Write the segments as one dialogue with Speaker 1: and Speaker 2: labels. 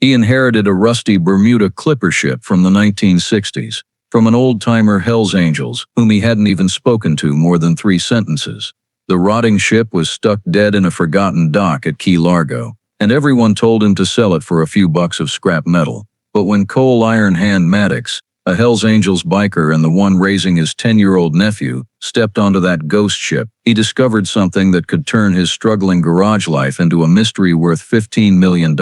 Speaker 1: He inherited a rusty Bermuda clipper ship from the 1960s, from an old-timer Hells Angels whom he hadn't even spoken to more than 3 sentences. The rotting ship was stuck dead in a forgotten dock at Key Largo, and everyone told him to sell it for a few bucks of scrap metal. But when Cole Iron Hand Maddox, a Hells Angels biker and the one raising his 10-year-old nephew, stepped onto that ghost ship, he discovered something that could turn his struggling garage life into a mystery worth $15 million,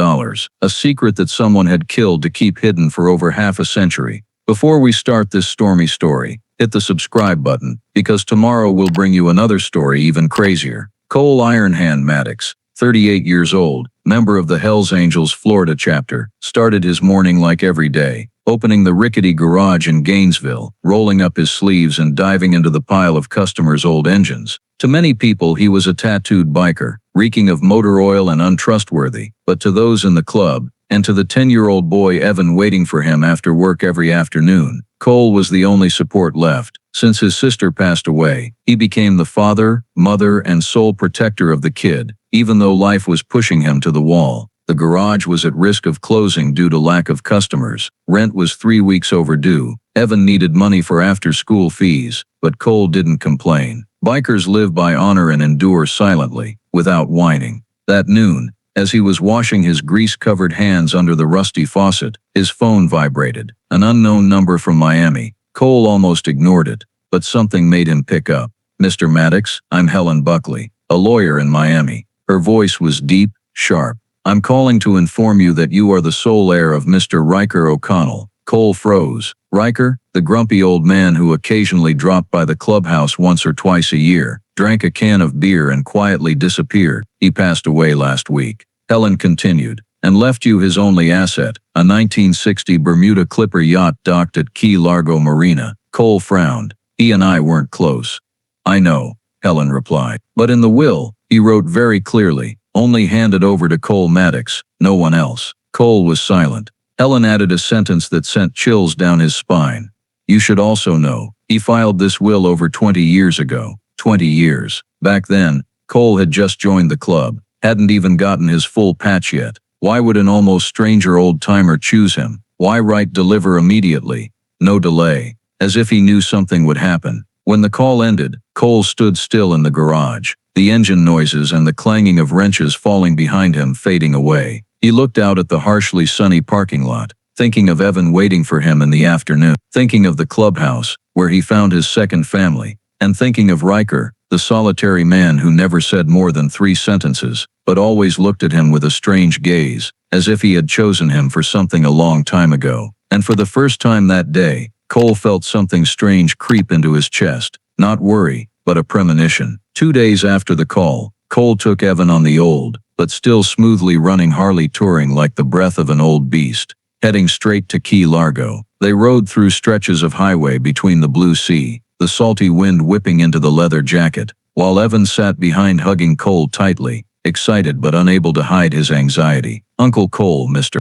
Speaker 1: a secret that someone had killed to keep hidden for over half a century. Before we start this stormy story, hit the subscribe button, because tomorrow we'll bring you another story even crazier. Cole Iron Hand Maddox, 38 years old, member of the Hells Angels Florida chapter, started his morning like every day, opening the rickety garage in Gainesville, rolling up his sleeves and diving into the pile of customers' old engines. To many people he was a tattooed biker, reeking of motor oil and untrustworthy, but to those in the club, and to the 10-year-old boy Evan waiting for him after work every afternoon, Cole was the only support left. Since his sister passed away, he became the father, mother, and sole protector of the kid, even though life was pushing him to the wall. The garage was at risk of closing due to lack of customers. Rent was 3 weeks overdue. Evan needed money for after-school fees, but Cole didn't complain. Bikers live by honor and endure silently, without whining. That noon, as he was washing his grease-covered hands under the rusty faucet, his phone vibrated. An unknown number from Miami. Cole almost ignored it, but something made him pick up. "Mr. Maddox, I'm Helen Buckley, a lawyer in Miami." Her voice was deep, sharp. "I'm calling to inform you that you are the sole heir of Mr. Riker O'Connell." Cole froze. Riker, the grumpy old man who occasionally dropped by the clubhouse once or twice a year, drank a can of beer and quietly disappeared. "He passed away last week," Helen continued, "and left you his only asset, a 1960 Bermuda clipper yacht docked at Key Largo Marina." Cole frowned. "He and I weren't close." "I know," Helen replied. "But in the will, he wrote very clearly, only hand it over to Cole Maddox, no one else." Cole was silent. Helen added a sentence that sent chills down his spine. "You should also know, he filed this will over 20 years ago." 20 years. Back then, Cole had just joined the club, hadn't even gotten his full patch yet. Why would an almost stranger old-timer choose him? Why write "deliver immediately"? No delay. As if he knew something would happen. When the call ended, Cole stood still in the garage, the engine noises and the clanging of wrenches falling behind him fading away. He looked out at the harshly sunny parking lot, thinking of Evan waiting for him in the afternoon, thinking of the clubhouse, where he found his second family, and thinking of Riker, the solitary man who never said more than 3 sentences, but always looked at him with a strange gaze, as if he had chosen him for something a long time ago. And for the first time that day, Cole felt something strange creep into his chest, not worry, but a premonition. 2 days after the call, Cole took Evan on the old, but still smoothly running Harley Touring like the breath of an old beast, heading straight to Key Largo. They rode through stretches of highway between the blue sea, the salty wind whipping into the leather jacket, while Evan sat behind hugging Cole tightly, excited but unable to hide his anxiety. "Uncle Cole, Mr.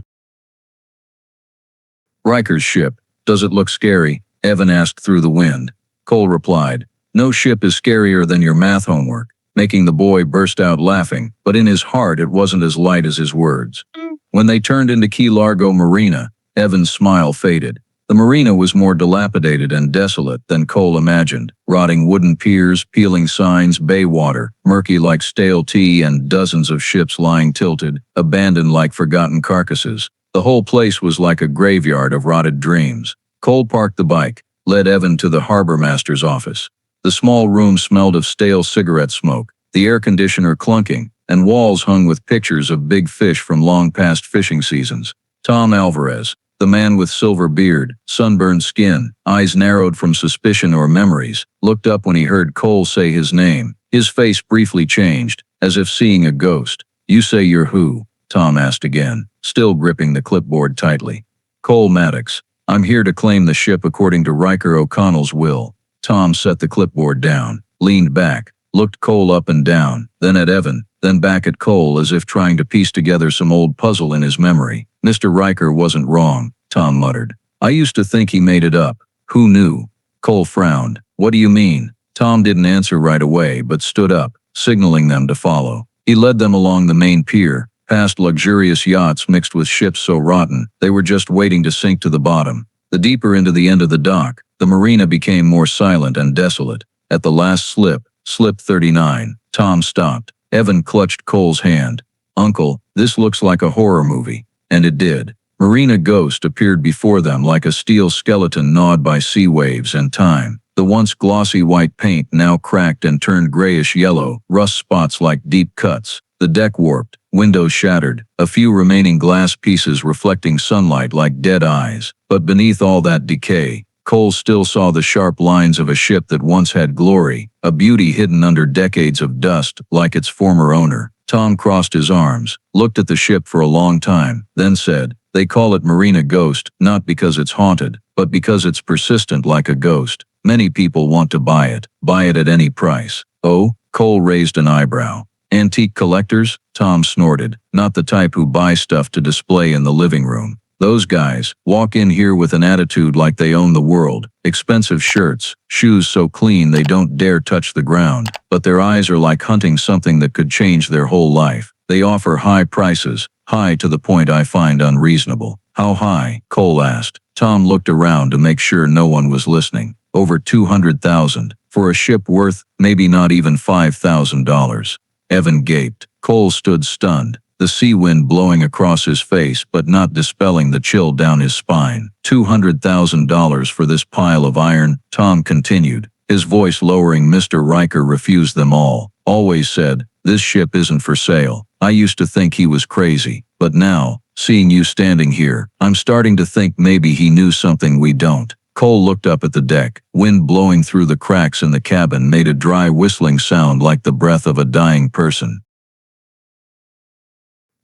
Speaker 1: Riker's ship. Does it look scary?" Evan asked through the wind. Cole replied, "No ship is scarier than your math homework," making the boy burst out laughing, but in his heart it wasn't as light as his words. When they turned into Key Largo Marina, Evan's smile faded. The marina was more dilapidated and desolate than Cole imagined. Rotting wooden piers, peeling signs, bay water, murky like stale tea, and dozens of ships lying tilted, abandoned like forgotten carcasses. The whole place was like a graveyard of rotted dreams. Cole parked the bike, led Evan to the harbor master's office. The small room smelled of stale cigarette smoke, the air conditioner clunking, and walls hung with pictures of big fish from long past fishing seasons. Tom Alvarez, the man with silver beard, sunburned skin, eyes narrowed from suspicion or memories, looked up when he heard Cole say his name. His face briefly changed, as if seeing a ghost. "You say you're who?" Tom asked again, still gripping the clipboard tightly. "Cole Maddox. I'm here to claim the ship according to Riker O'Connell's will." Tom set the clipboard down, leaned back, looked Cole up and down, then at Evan, then back at Cole as if trying to piece together some old puzzle in his memory. "Mr. Riker wasn't wrong," Tom muttered. "I used to think he made it up. Who knew?" Cole frowned. "What do you mean?" Tom didn't answer right away but stood up, signaling them to follow. He led them along the main pier, past luxurious yachts mixed with ships so rotten, they were just waiting to sink to the bottom. The deeper into the end of the dock, the marina became more silent and desolate. At the last slip 39, Tom stopped. Evan clutched Cole's hand. "Uncle, this looks like a horror movie." And it did. Marina Ghost appeared before them like a steel skeleton gnawed by sea waves and time. The once glossy white paint now cracked and turned grayish yellow, rust spots like deep cuts. The deck warped, windows shattered, a few remaining glass pieces reflecting sunlight like dead eyes. But beneath all that decay, Cole still saw the sharp lines of a ship that once had glory, a beauty hidden under decades of dust like its former owner. Tom crossed his arms, looked at the ship for a long time, then said, "They call it Marina Ghost, not because it's haunted, but because it's persistent like a ghost. Many people want to buy it at any price." "Oh?" Cole raised an eyebrow. "Antique collectors?" Tom snorted. "Not the type who buy stuff to display in the living room. Those guys walk in here with an attitude like they own the world. Expensive shirts, shoes so clean they don't dare touch the ground, but their eyes are like hunting something that could change their whole life. They offer high prices, high to the point I find unreasonable." "How high?" Cole asked. Tom looked around to make sure no one was listening. "Over 200,000, for a ship worth maybe not even $5,000. Evan gaped. Cole stood stunned, the sea wind blowing across his face but not dispelling the chill down his spine. $200,000 for this pile of iron, Tom continued, his voice lowering. "Mr. Riker refused them all. Always said, this ship isn't for sale. I used to think he was crazy, but now, seeing you standing here, I'm starting to think maybe he knew something we don't." Cole looked up at the deck. Wind blowing through the cracks in the cabin made a dry whistling sound like the breath of a dying person.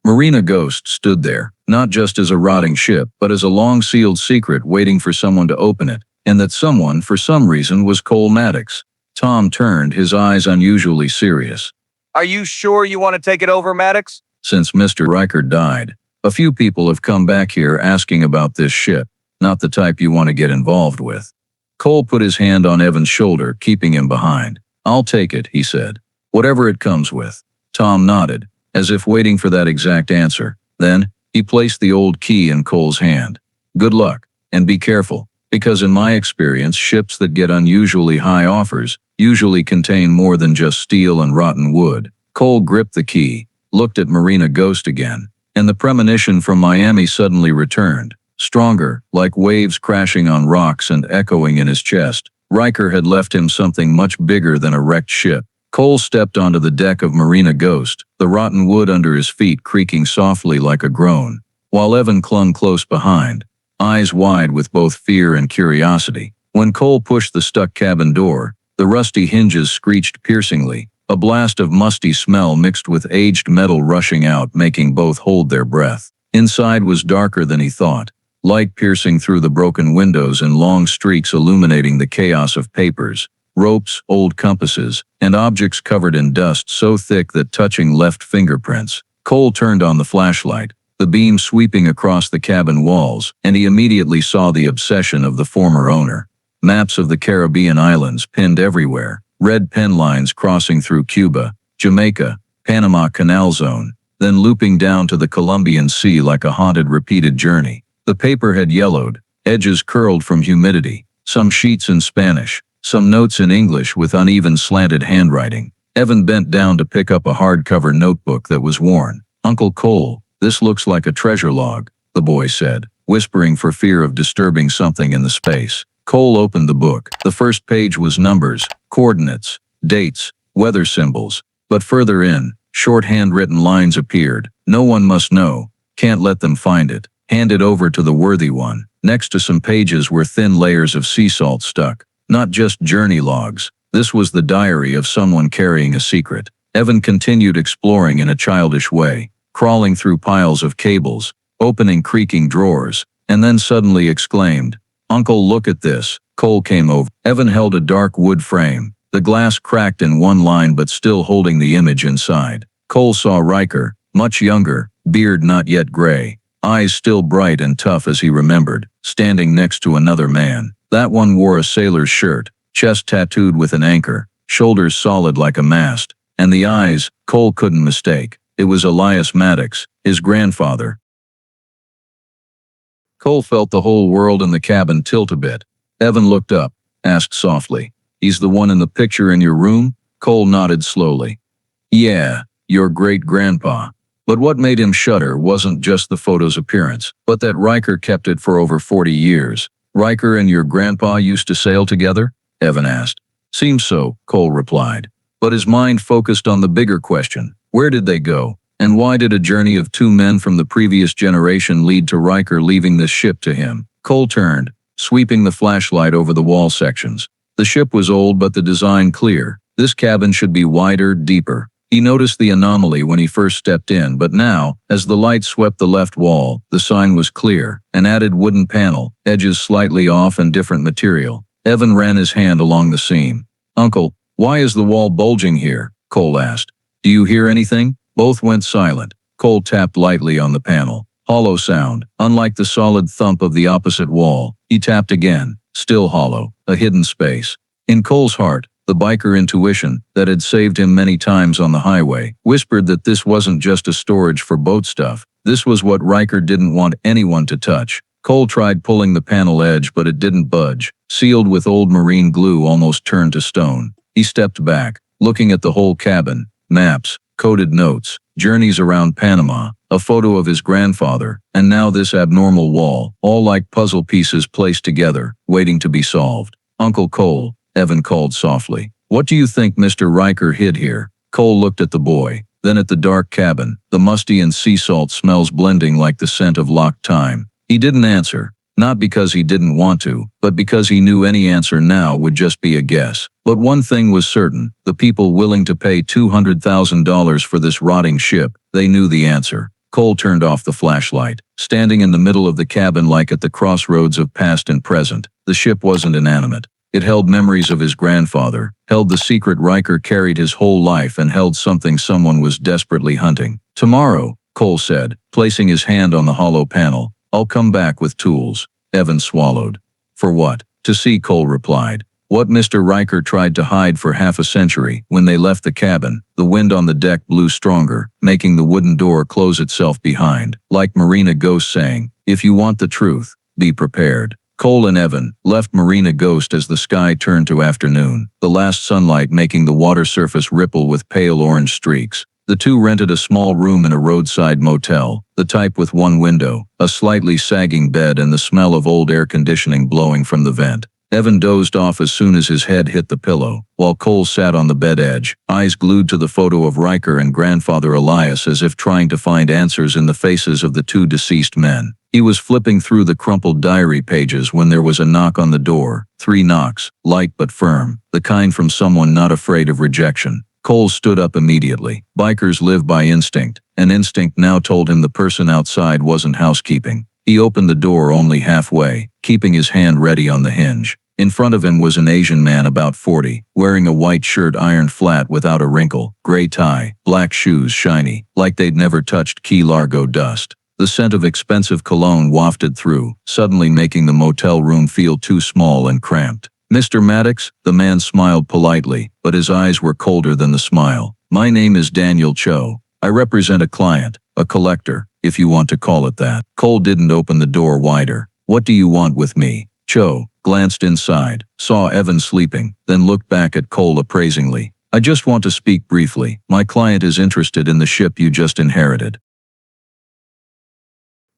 Speaker 1: Marina Ghost stood there, not just as a rotting ship, but as a long-sealed secret waiting for someone to open it, and that someone, for some reason, was Cole Maddox. Tom turned, his eyes unusually serious.
Speaker 2: "Are you sure you want to take it over, Maddox?"
Speaker 1: "Since Mr. Riker died, a few people have come back here asking about this ship. Not the type you want to get involved with." Cole put his hand on Evan's shoulder, keeping him behind. "I'll take it," he said. "Whatever it comes with." Tom nodded, as if waiting for that exact answer. Then, he placed the old key in Cole's hand. "Good luck, and be careful, because in my experience, ships that get unusually high offers usually contain more than just steel and rotten wood." Cole gripped the key, looked at Marina Ghost again, and the premonition from Miami suddenly returned. Stronger, like waves crashing on rocks and echoing in his chest. Riker had left him something much bigger than a wrecked ship. Cole stepped onto the deck of Marina Ghost, the rotten wood under his feet creaking softly like a groan, while Evan clung close behind, eyes wide with both fear and curiosity. When Cole pushed the stuck cabin door, the rusty hinges screeched piercingly, a blast of musty smell mixed with aged metal rushing out, making both hold their breath. Inside was darker than he thought. Light piercing through the broken windows in long streaks illuminating the chaos of papers, ropes, old compasses, and objects covered in dust so thick that touching left fingerprints. Cole turned on the flashlight, the beam sweeping across the cabin walls, and he immediately saw the obsession of the former owner. Maps of the Caribbean islands pinned everywhere, red pen lines crossing through Cuba, Jamaica, Panama Canal Zone, then looping down to the Colombian Sea like a haunted repeated journey. The paper had yellowed, edges curled from humidity, some sheets in Spanish, some notes in English with uneven slanted handwriting. Evan bent down to pick up a hardcover notebook that was worn. "Uncle Cole, this looks like a treasure log," the boy said, whispering for fear of disturbing something in the space. Cole opened the book. The first page was numbers, coordinates, dates, weather symbols, but further in, short handwritten lines appeared. "No one must know. Can't let them find it. Hand it over to the worthy one." Next to some pages were thin layers of sea salt stuck. Not just journey logs. This was the diary of someone carrying a secret. Evan continued exploring in a childish way, crawling through piles of cables, opening creaking drawers, and then suddenly exclaimed, "Uncle, look at this." Cole came over. Evan held a dark wood frame, the glass cracked in one line but still holding the image inside. Cole saw Riker, much younger, beard not yet gray, eyes still bright and tough as he remembered, standing next to another man. That one wore a sailor's shirt, chest tattooed with an anchor, shoulders solid like a mast, and the eyes, Cole couldn't mistake. It was Elias Maddox, his grandfather. Cole felt the whole world in the cabin tilt a bit. Evan looked up, asked softly, "He's the one in the picture in your room?" Cole nodded slowly. "Yeah, your great-grandpa." But what made him shudder wasn't just the photo's appearance, but that Riker kept it for over 40 years. "Riker and your grandpa used to sail together?" Evan asked. "Seems so," Cole replied. But his mind focused on the bigger question. Where did they go? And why did a journey of two men from the previous generation lead to Riker leaving this ship to him? Cole turned, sweeping the flashlight over the wall sections. The ship was old but the design clear. This cabin should be wider, deeper. He noticed the anomaly when he first stepped in, but now, as the light swept the left wall, the sign was clear, an added wooden panel, edges slightly off and different material. Evan ran his hand along the seam. "Uncle, why is the wall bulging here?" Cole asked. "Do you hear anything?" Both went silent. Cole tapped lightly on the panel. Hollow sound, unlike the solid thump of the opposite wall. He tapped again. Still hollow, a hidden space. In Cole's heart, the biker intuition that had saved him many times on the highway whispered that this wasn't just a storage for boat stuff. This was what Riker didn't want anyone to touch. Cole tried pulling the panel edge, but it didn't budge. Sealed with old marine glue, almost turned to stone. He stepped back, looking at the whole cabin. Maps, coded notes, journeys around Panama, a photo of his grandfather, and now this abnormal wall, all like puzzle pieces placed together, waiting to be solved. "Uncle Cole," Evan called softly. "What do you think Mr. Riker hid here?" Cole looked at the boy, then at the dark cabin, the musty and sea salt smells blending like the scent of locked time. He didn't answer, not because he didn't want to, but because he knew any answer now would just be a guess. But one thing was certain, the people willing to pay $200,000 for this rotting ship, they knew the answer. Cole turned off the flashlight, standing in the middle of the cabin like at the crossroads of past and present. The ship wasn't inanimate. It held memories of his grandfather, held the secret Riker carried his whole life, and held something someone was desperately hunting. "Tomorrow," Cole said, placing his hand on the hollow panel, "I'll come back with tools." Evan swallowed. "For what?" "To see," Cole replied. "What Mr. Riker tried to hide for half a century." When they left the cabin, the wind on the deck blew stronger, making the wooden door close itself behind, like Marina Ghost saying, "If you want the truth, be prepared." Cole and Evan left Marina Ghost as the sky turned to afternoon, the last sunlight making the water surface ripple with pale orange streaks. The two rented a small room in a roadside motel, the type with one window, a slightly sagging bed, and the smell of old air conditioning blowing from the vent. Evan dozed off as soon as his head hit the pillow, while Cole sat on the bed edge, eyes glued to the photo of Riker and grandfather Elias, as if trying to find answers in the faces of the two deceased men. He was flipping through the crumpled diary pages when there was a knock on the door. 3 knocks, light but firm, the kind from someone not afraid of rejection. Cole stood up immediately. Bikers live by instinct, and instinct now told him the person outside wasn't housekeeping. He opened the door only halfway, keeping his hand ready on the hinge. In front of him was an Asian man about 40, wearing a white shirt ironed flat without a wrinkle, gray tie, black shoes shiny, like they'd never touched Key Largo dust. The scent of expensive cologne wafted through, suddenly making the motel room feel too small and cramped. "Mr. Maddox," the man smiled politely, but his eyes were colder than the smile. "My name is Daniel Cho. I represent a client, a collector, if you want to call it that." Cole didn't open the door wider. "What do you want with me?" Cho glanced inside, saw Evan sleeping, then looked back at Cole appraisingly. "I just want to speak briefly. My client is interested in the ship you just inherited."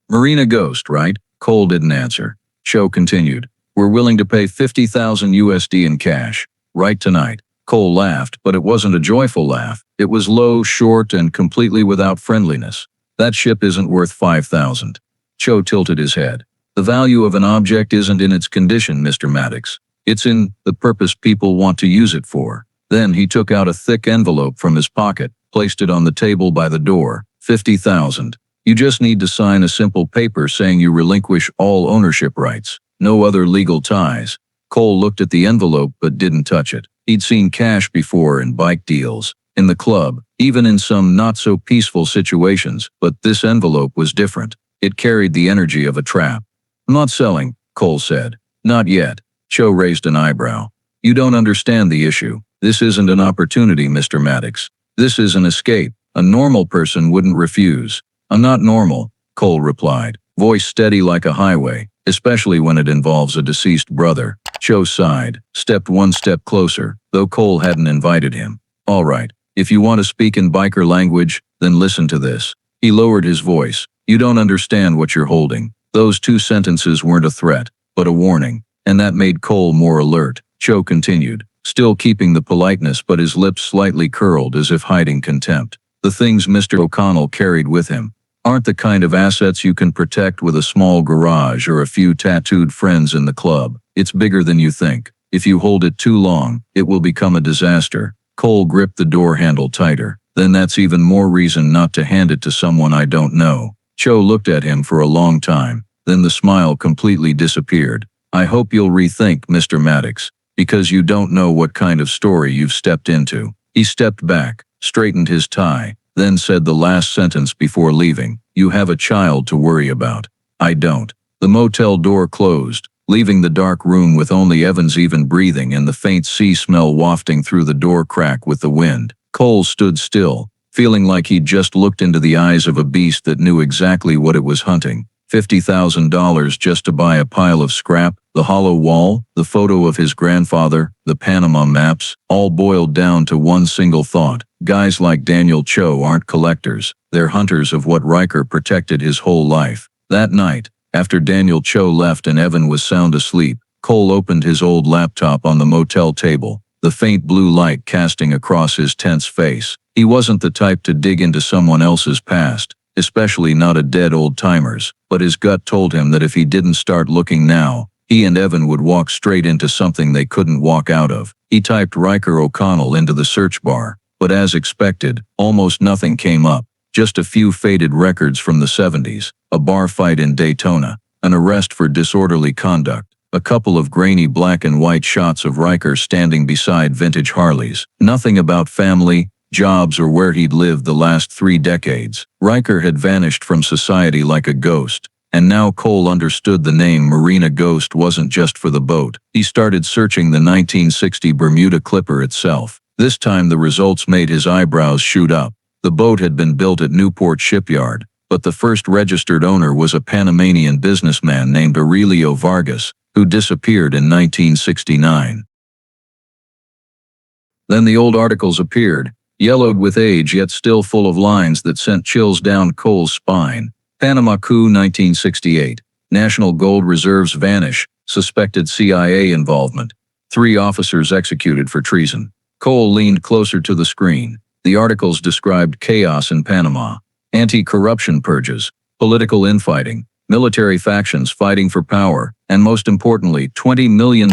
Speaker 1: "Marina Ghost, right?" Cole didn't answer. Cho continued. "We're willing to pay 50,000 USD in cash. Right tonight." Cole laughed, but it wasn't a joyful laugh. It was low, short, and completely without friendliness. "That ship isn't worth 5,000. Cho tilted his head. "The value of an object isn't in its condition, Mr. Maddox. It's in the purpose people want to use it for." Then he took out a thick envelope from his pocket, placed it on the table by the door. 50,000. You just need to sign a simple paper saying you relinquish all ownership rights. No other legal ties." Cole looked at the envelope but didn't touch it. He'd seen cash before in bike deals, in the club, even in some not-so-peaceful situations, but this envelope was different. It carried the energy of a trap. "I'm not selling," Cole said. "Not yet." Cho raised an eyebrow. "You don't understand the issue. This isn't an opportunity, Mr. Maddox. This is an escape. A normal person wouldn't refuse. I'm not normal, Cole replied, voice steady like a highway, especially when it involves a deceased brother. Cho sighed, stepped one step closer, though Cole hadn't invited him. All right, if you want to speak in biker language, then listen to this. He lowered his voice. You don't understand what you're holding. Those two sentences weren't a threat, but a warning, and that made Cole more alert. Cho continued, still keeping the politeness but his lips slightly curled as if hiding contempt. The things Mr. O'Connell carried with him aren't the kind of assets you can protect with a small garage or a few tattooed friends in the club. It's bigger than you think. If you hold it too long, it will become a disaster. Cole gripped the door handle tighter. Then that's even more reason not to hand it to someone I don't know. Cho looked at him for a long time. Then the smile completely disappeared. I hope you'll rethink, Mr. Maddox, because you don't know what kind of story you've stepped into. He stepped back, straightened his tie, then said the last sentence before leaving. You have a child to worry about. I don't. The motel door closed, leaving the dark room with only Evan's even breathing and the faint sea smell wafting through the door crack with the wind. Cole stood still, feeling like he'd just looked into the eyes of a beast that knew exactly what it was hunting. $50,000 just to buy a pile of scrap, the hollow wall, the photo of his grandfather, the Panama maps, all boiled down to one single thought. Guys like Daniel Cho aren't collectors, they're hunters of what Riker protected his whole life. That night, after Daniel Cho left and Evan was sound asleep, Cole opened his old laptop on the motel table, the faint blue light casting across his tense face. He wasn't the type to dig into someone else's past, especially not a dead old-timer's, but his gut told him that if he didn't start looking now, he and Evan would walk straight into something they couldn't walk out of. He typed Riker O'Connell into the search bar, but as expected, almost nothing came up. Just a few faded records from the 70s, a bar fight in Daytona, an arrest for disorderly conduct, a couple of grainy black and white shots of Riker standing beside vintage Harleys. Nothing about family, jobs, or where he'd lived the last 3 decades. Riker had vanished from society like a ghost, and now Cole understood the name Marina Ghost wasn't just for the boat. He started searching the 1960 Bermuda Clipper itself. This time the results made his eyebrows shoot up. The boat had been built at Newport Shipyard, but the first registered owner was a Panamanian businessman named Aurelio Vargas, who disappeared in 1969. Then the old articles appeared, yellowed with age yet still full of lines that sent chills down Cole's spine. Panama coup 1968. National gold reserves vanish. Suspected CIA involvement. 3 officers executed for treason. Cole leaned closer to the screen. The articles described chaos in Panama, anti-corruption purges, political infighting, military factions fighting for power, and most importantly, $20 million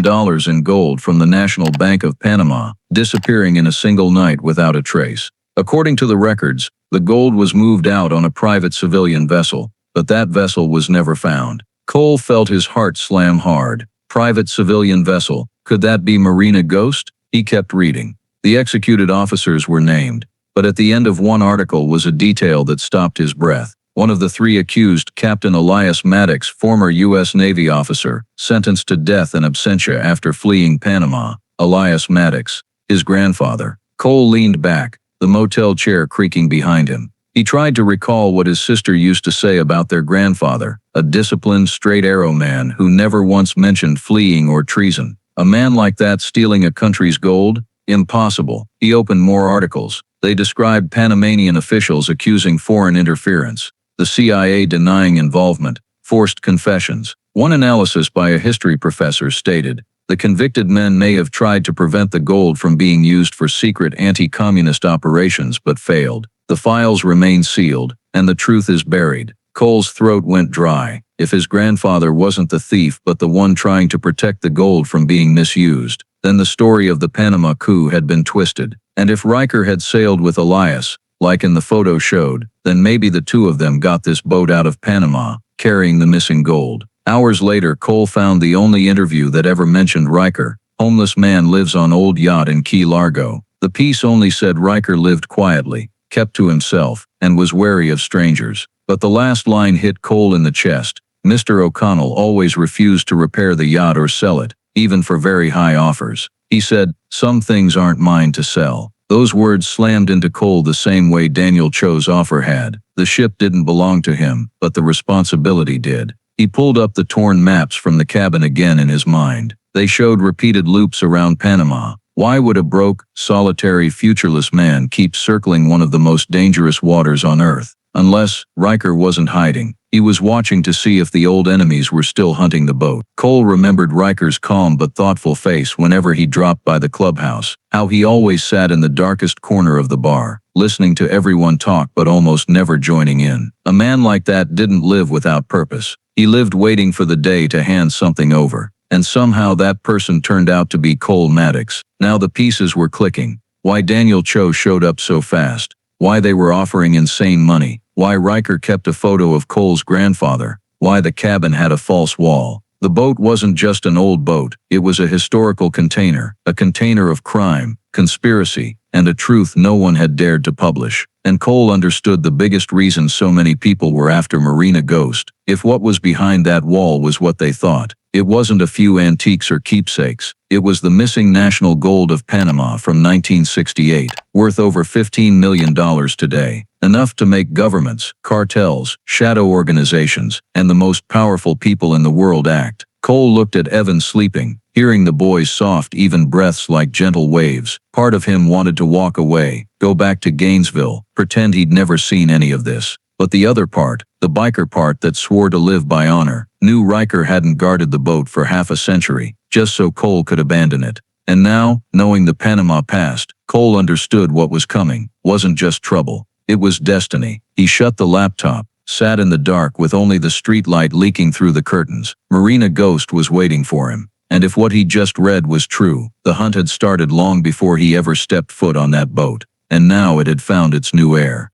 Speaker 1: in gold from the National Bank of Panama, disappearing in a single night without a trace. According to the records, the gold was moved out on a private civilian vessel, but that vessel was never found. Cole felt his heart slam hard. Private civilian vessel, could that be Marina Ghost? He kept reading. The executed officers were named, but at the end of one article was a detail that stopped his breath. One of the 3 accused, Captain Elias Maddox, former U.S. Navy officer, sentenced to death in absentia after fleeing Panama. Elias Maddox, his grandfather. Cole leaned back, the motel chair creaking behind him. He tried to recall what his sister used to say about their grandfather, a disciplined, straight-arrow man who never once mentioned fleeing or treason. A man like that stealing a country's gold? Impossible. He opened more articles. They described Panamanian officials accusing foreign interference, the CIA denying involvement, forced confessions. One analysis by a history professor stated, the convicted men may have tried to prevent the gold from being used for secret anti-communist operations but failed. The files remain sealed, and the truth is buried. Cole's throat went dry. If his grandfather wasn't the thief but the one trying to protect the gold from being misused, then the story of the Panama coup had been twisted. And if Riker had sailed with Elias, like in the photo showed, then maybe the 2 of them got this boat out of Panama, carrying the missing gold. Hours later, Cole found the only interview that ever mentioned Riker. Homeless man lives on old yacht in Key Largo. The piece only said Riker lived quietly, kept to himself, and was wary of strangers. But the last line hit Cole in the chest. Mr. O'Connell always refused to repair the yacht or sell it, even for very high offers. He said, some things aren't mine to sell. Those words slammed into Cole the same way Daniel Cho's offer had. The ship didn't belong to him, but the responsibility did. He pulled up the torn maps from the cabin again in his mind. They showed repeated loops around Panama. Why would a broke, solitary, futureless man keep circling one of the most dangerous waters on Earth? Unless Riker wasn't hiding. He was watching to see if the old enemies were still hunting the boat. Cole remembered Riker's calm but thoughtful face whenever he dropped by the clubhouse, how he always sat in the darkest corner of the bar, listening to everyone talk but almost never joining in. A man like that didn't live without purpose. He lived waiting for the day to hand something over. And somehow that person turned out to be Cole Maddox. Now the pieces were clicking. Why Daniel Cho showed up so fast. Why they were offering insane money. Why Riker kept a photo of Cole's grandfather. Why the cabin had a false wall. The boat wasn't just an old boat. It was a historical container. A container of crime, conspiracy, and a truth no one had dared to publish. And Cole understood the biggest reason so many people were after Marina Ghost. If what was behind that wall was what they thought, it wasn't a few antiques or keepsakes. It was the missing national gold of Panama from 1968, worth over $15 million today. Enough to make governments, cartels, shadow organizations, and the most powerful people in the world act. Cole looked at Evan sleeping, hearing the boy's soft, even breaths like gentle waves. Part of him wanted to walk away, go back to Gainesville, pretend he'd never seen any of this. But the other part, the biker part that swore to live by honor, knew Riker hadn't guarded the boat for half a century, just so Cole could abandon it. And now, knowing the Panama past, Cole understood what was coming. Wasn't just trouble. It was destiny. He shut the laptop, sat in the dark with only the streetlight leaking through the curtains. Marina Ghost was waiting for him. And if what he just read was true, the hunt had started long before he ever stepped foot on that boat. And now it had found its new heir.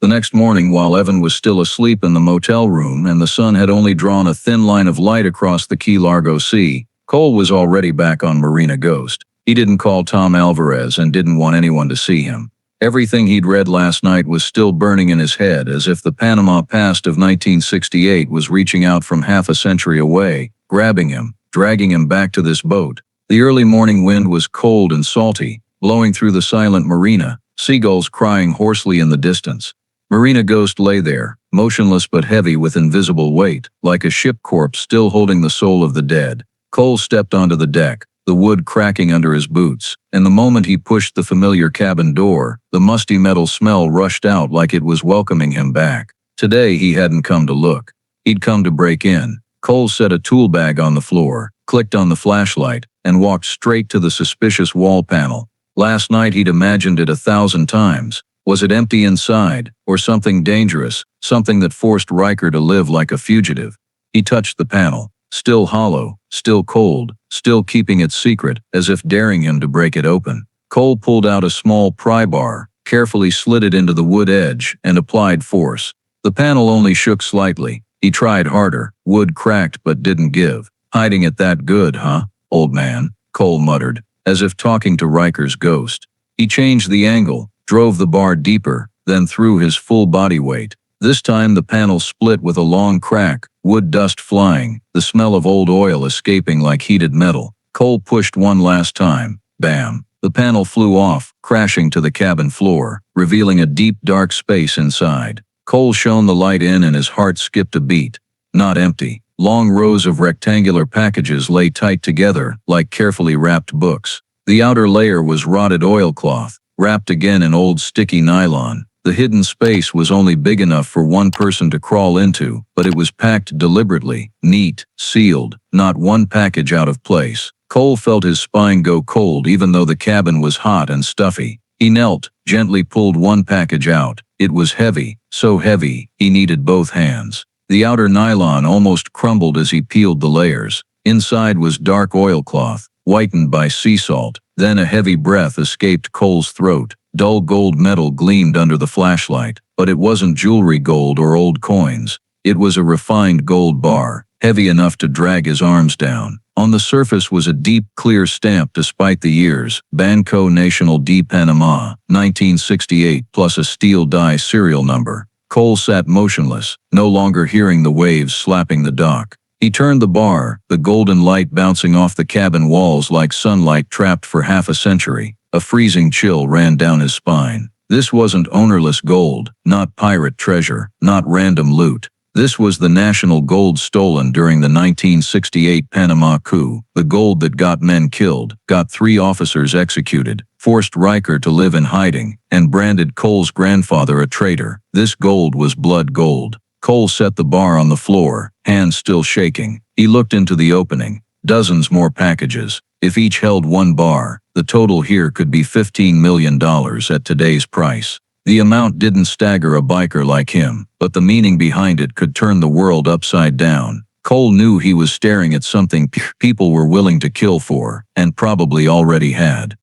Speaker 1: The next morning, while Evan was still asleep in the motel room and the sun had only drawn a thin line of light across the Key Largo Sea, Cole was already back on Marina Ghost. He didn't call Tom Alvarez and didn't want anyone to see him. Everything he'd read last night was still burning in his head, as if the Panama past of 1968 was reaching out from half a century away, grabbing him, dragging him back to this boat. The early morning wind was cold and salty, blowing through the silent marina, seagulls crying hoarsely in the distance. Marina Ghost lay there, motionless but heavy with invisible weight, like a ship corpse still holding the soul of the dead. Cole stepped onto the deck, the wood cracking under his boots, and the moment he pushed the familiar cabin door, the musty metal smell rushed out like it was welcoming him back. Today he hadn't come to look. He'd come to break in. Cole set a tool bag on the floor, clicked on the flashlight, and walked straight to the suspicious wall panel. Last night he'd imagined it 1,000 times. Was it empty inside, or something dangerous, something that forced Riker to live like a fugitive? He touched the panel, still hollow, still cold, still keeping it secret, as if daring him to break it open. Cole pulled out a small pry bar, carefully slid it into the wood edge, and applied force. The panel only shook slightly. He tried harder. Wood cracked but didn't give. Hiding it that good, huh, old man? Cole muttered, as if talking to Riker's ghost. He changed the angle, drove the bar deeper, then threw his full body weight. This time the panel split with a long crack, wood dust flying, the smell of old oil escaping like heated metal. Cole pushed one last time. Bam! The panel flew off, crashing to the cabin floor, revealing a deep, dark space inside. Cole shone the light in and his heart skipped a beat. Not empty. Long rows of rectangular packages lay tight together, like carefully wrapped books. The outer layer was rotted oilcloth, wrapped again in old sticky nylon. The hidden space was only big enough for one person to crawl into, but it was packed deliberately, neat, sealed, not one package out of place. Cole felt his spine go cold even though the cabin was hot and stuffy. He knelt, gently pulled one package out. It was heavy, so heavy, he needed both hands. The outer nylon almost crumbled as he peeled the layers. Inside was dark oilcloth, whitened by sea salt. Then a heavy breath escaped Cole's throat. Dull gold metal gleamed under the flashlight, but it wasn't jewelry gold or old coins. It was a refined gold bar, heavy enough to drag his arms down. On the surface was a deep, clear stamp despite the years, Banco Nacional de Panama, 1968, plus a steel die serial number. Cole sat motionless, no longer hearing the waves slapping the dock. He turned the bar, the golden light bouncing off the cabin walls like sunlight trapped for half a century. A freezing chill ran down his spine. This wasn't ownerless gold, not pirate treasure, not random loot. This was the national gold stolen during the 1968 Panama coup, the gold that got men killed, got 3 officers executed, forced Riker to live in hiding, and branded Cole's grandfather a traitor. This gold was blood gold. Cole set the bar on the floor, hands still shaking. He looked into the opening. Dozens more packages. If each held 1 bar, the total here could be $15 million at today's price. The amount didn't stagger a biker like him, but the meaning behind it could turn the world upside down. Cole knew he was staring at something people were willing to kill for, and probably already had.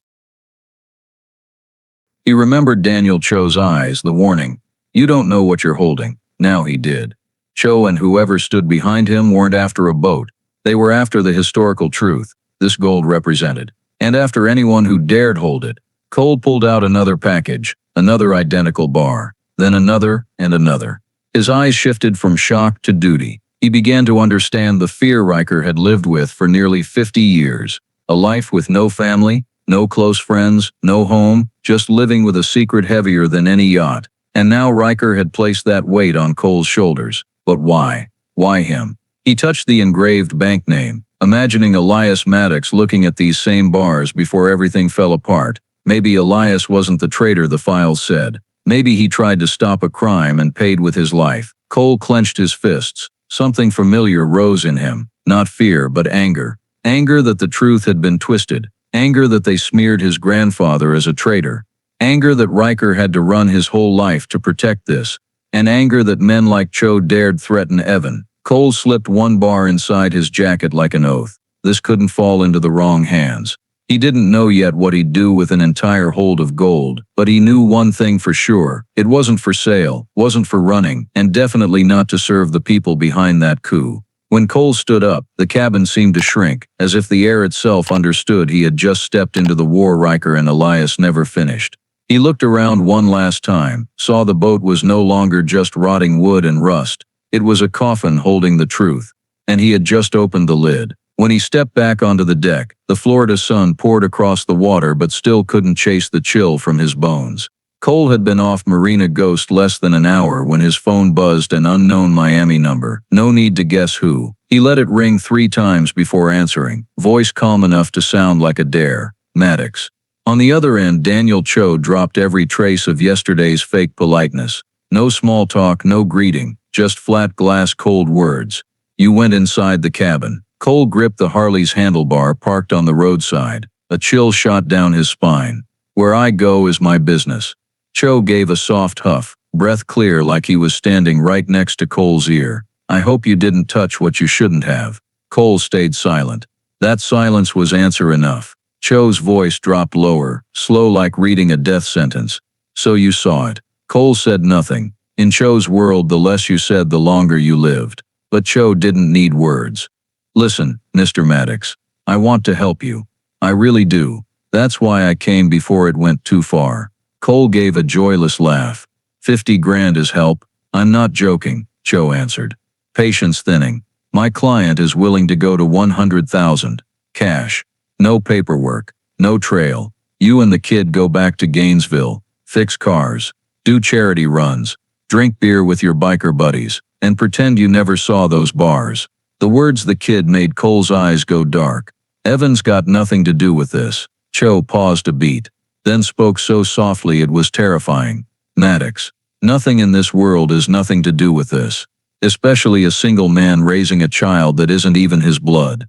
Speaker 1: He remembered Daniel Cho's eyes, the warning. You don't know what you're holding. Now he did. Cho and whoever stood behind him weren't after a boat. They were after the historical truth this gold represented, and after anyone who dared hold it. Cole pulled out another package, another identical bar, then another and another. His eyes shifted from shock to duty. He began to understand the fear Riker had lived with for nearly 50 years. A life with no family, no close friends, no home, just living with a secret heavier than any yacht. And now Riker had placed that weight on Cole's shoulders. But why? Why him? He touched the engraved bank name, imagining Elias Maddox looking at these same bars before everything fell apart. Maybe Elias wasn't the traitor the files said. Maybe he tried to stop a crime and paid with his life. Cole clenched his fists. Something familiar rose in him. Not fear, but anger. Anger that the truth had been twisted. Anger that they smeared his grandfather as a traitor. Anger that Riker had to run his whole life to protect this. And anger that men like Cho dared threaten Evan. Cole slipped 1 bar inside his jacket like an oath. This couldn't fall into the wrong hands. He didn't know yet what he'd do with an entire hold of gold, but he knew one thing for sure. It wasn't for sale, wasn't for running, and definitely not to serve the people behind that coup. When Cole stood up, the cabin seemed to shrink, as if the air itself understood he had just stepped into the war Riker and Elias never finished. He looked around one last time, saw the boat was no longer just rotting wood and rust. It was a coffin holding the truth, and he had just opened the lid. When he stepped back onto the deck, the Florida sun poured across the water but still couldn't chase the chill from his bones. Cole had been off Marina Ghost less than an hour when his phone buzzed an unknown Miami number. No need to guess who. He let it ring 3 times before answering, voice calm enough to sound like a dare. Maddox. On the other end, Daniel Cho dropped every trace of yesterday's fake politeness. No small talk, no greeting, just flat glass cold words. You went inside the cabin. Cole gripped the Harley's handlebar parked on the roadside. A chill shot down his spine. Where I go is my business. Cho gave a soft huff, breath clear like he was standing right next to Cole's ear. I hope you didn't touch what you shouldn't have. Cole stayed silent. That silence was answer enough. Cho's voice dropped lower, slow like reading a death sentence. So you saw it. Cole said nothing. In Cho's world, the less you said, the longer you lived. But Cho didn't need words. Listen, Mr. Maddox, I want to help you. I really do. That's why I came before it went too far. Cole gave a joyless laugh. 50 grand is help. I'm not joking, Cho answered. Patience thinning. My client is willing to go to 100,000. Cash. No paperwork. No trail. You and the kid go back to Gainesville. Fix cars. Do charity runs. Drink beer with your biker buddies. And pretend you never saw those bars. The words the kid made Cole's eyes go dark. Evan's got nothing to do with this. Cho paused a beat, then spoke so softly it was terrifying. Maddox, nothing in this world is nothing to do with this. Especially a single man raising a child that isn't even his blood.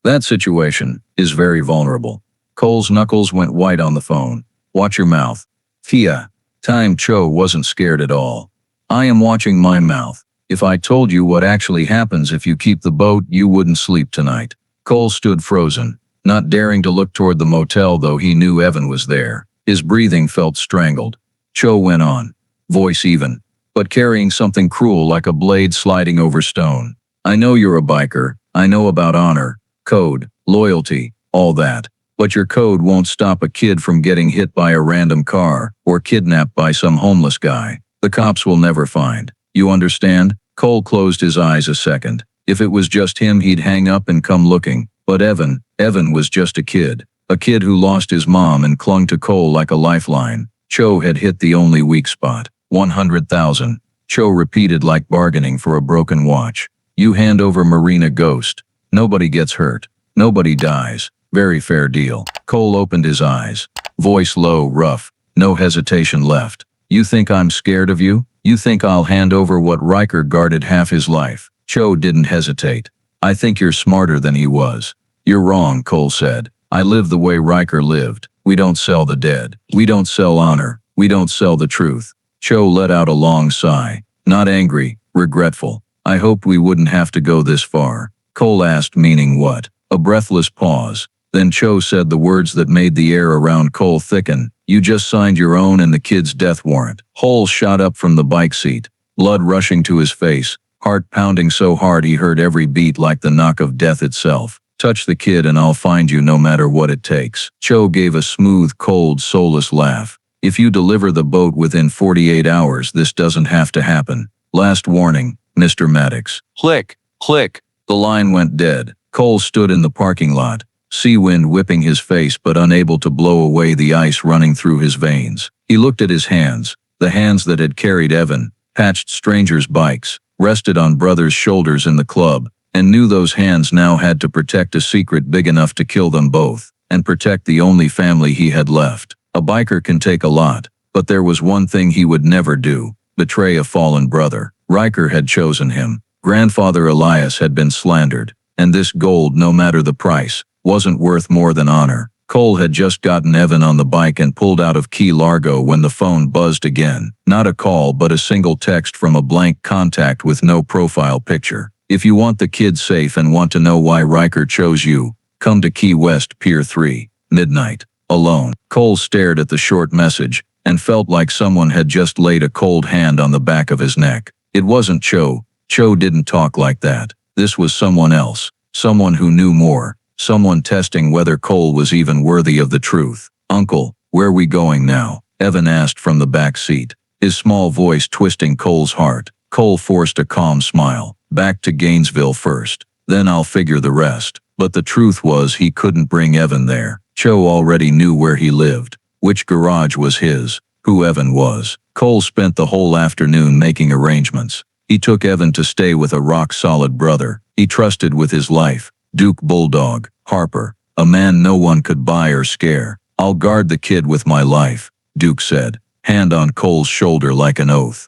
Speaker 1: That situation is very vulnerable. Cole's knuckles went white on the phone. Watch your mouth. Fia. Time. Cho wasn't scared at all. I am watching my mouth. If I told you what actually happens if you keep the boat, you wouldn't sleep tonight. Cole stood frozen, not daring to look toward the motel though he knew Evan was there. His breathing felt strangled. Cho went on, voice even, but carrying something cruel like a blade sliding over stone. I know you're a biker. I know about honor, code, loyalty, all that. But your code won't stop a kid from getting hit by a random car or kidnapped by some homeless guy. The cops will never find. You understand? Cole closed his eyes a second. If it was just him, he'd hang up and come looking. But Evan was just a kid. A kid who lost his mom and clung to Cole like a lifeline. Cho had hit the only weak spot. 100,000. Cho repeated like bargaining for a broken watch. You hand over Marina Ghost. Nobody gets hurt. Nobody dies. Very fair deal. Cole opened his eyes. Voice low, rough. No hesitation left. You think I'm scared of you? You think I'll hand over what Riker guarded half his life? Cho didn't hesitate. I think you're smarter than he was. You're wrong, Cole said. I live the way Riker lived. We don't sell the dead. We don't sell honor. We don't sell the truth. Cho let out a long sigh. Not angry, regretful. I hoped we wouldn't have to go this far. Cole asked, meaning what? A breathless pause. Then Cho said the words that made the air around Cole thicken. You just signed your own and the kid's death warrant. Cole shot up from the bike seat, blood rushing to his face, heart pounding so hard he heard every beat like the knock of death itself. Touch the kid and I'll find you no matter what it takes. Cho gave a smooth, cold, soulless laugh. If you deliver the boat within 48 hours, this doesn't have to happen. Last warning, Mr. Maddox.
Speaker 2: Click, click.
Speaker 1: The line went dead. Cole stood in the parking lot, sea wind whipping his face but unable to blow away the ice running through his veins. He looked at his hands, the hands that had carried Evan, patched strangers' bikes, rested on brothers' shoulders in the club, and knew those hands now had to protect a secret big enough to kill them both, and protect the only family he had left. A biker can take a lot, but there was one thing he would never do: betray a fallen brother. Riker had chosen him. Grandfather Elias had been slandered, and this gold, no matter the price, wasn't worth more than honor. Cole had just gotten Evan on the bike and pulled out of Key Largo when the phone buzzed again. Not a call, but a single text from a blank contact with no profile picture. If you want the kid safe and want to know why Riker chose you, come to Key West Pier 3, midnight, alone. Cole stared at the short message and felt like someone had just laid a cold hand on the back of his neck. It wasn't Cho. Cho didn't talk like that. This was someone else, someone who knew more, someone testing whether Cole was even worthy of the truth. Uncle, where we going now? Evan asked from the back seat, his small voice twisting Cole's heart. Cole forced a calm smile. Back to Gainesville first, then I'll figure the rest. But the truth was he couldn't bring Evan there. Cho already knew where he lived, which garage was his, who Evan was. Cole spent the whole afternoon making arrangements. He took Evan to stay with a rock-solid brother he trusted with his life, Duke Bulldog Harper, a man no one could buy or scare. I'll guard the kid with my life, Duke said, hand on Cole's shoulder like an oath.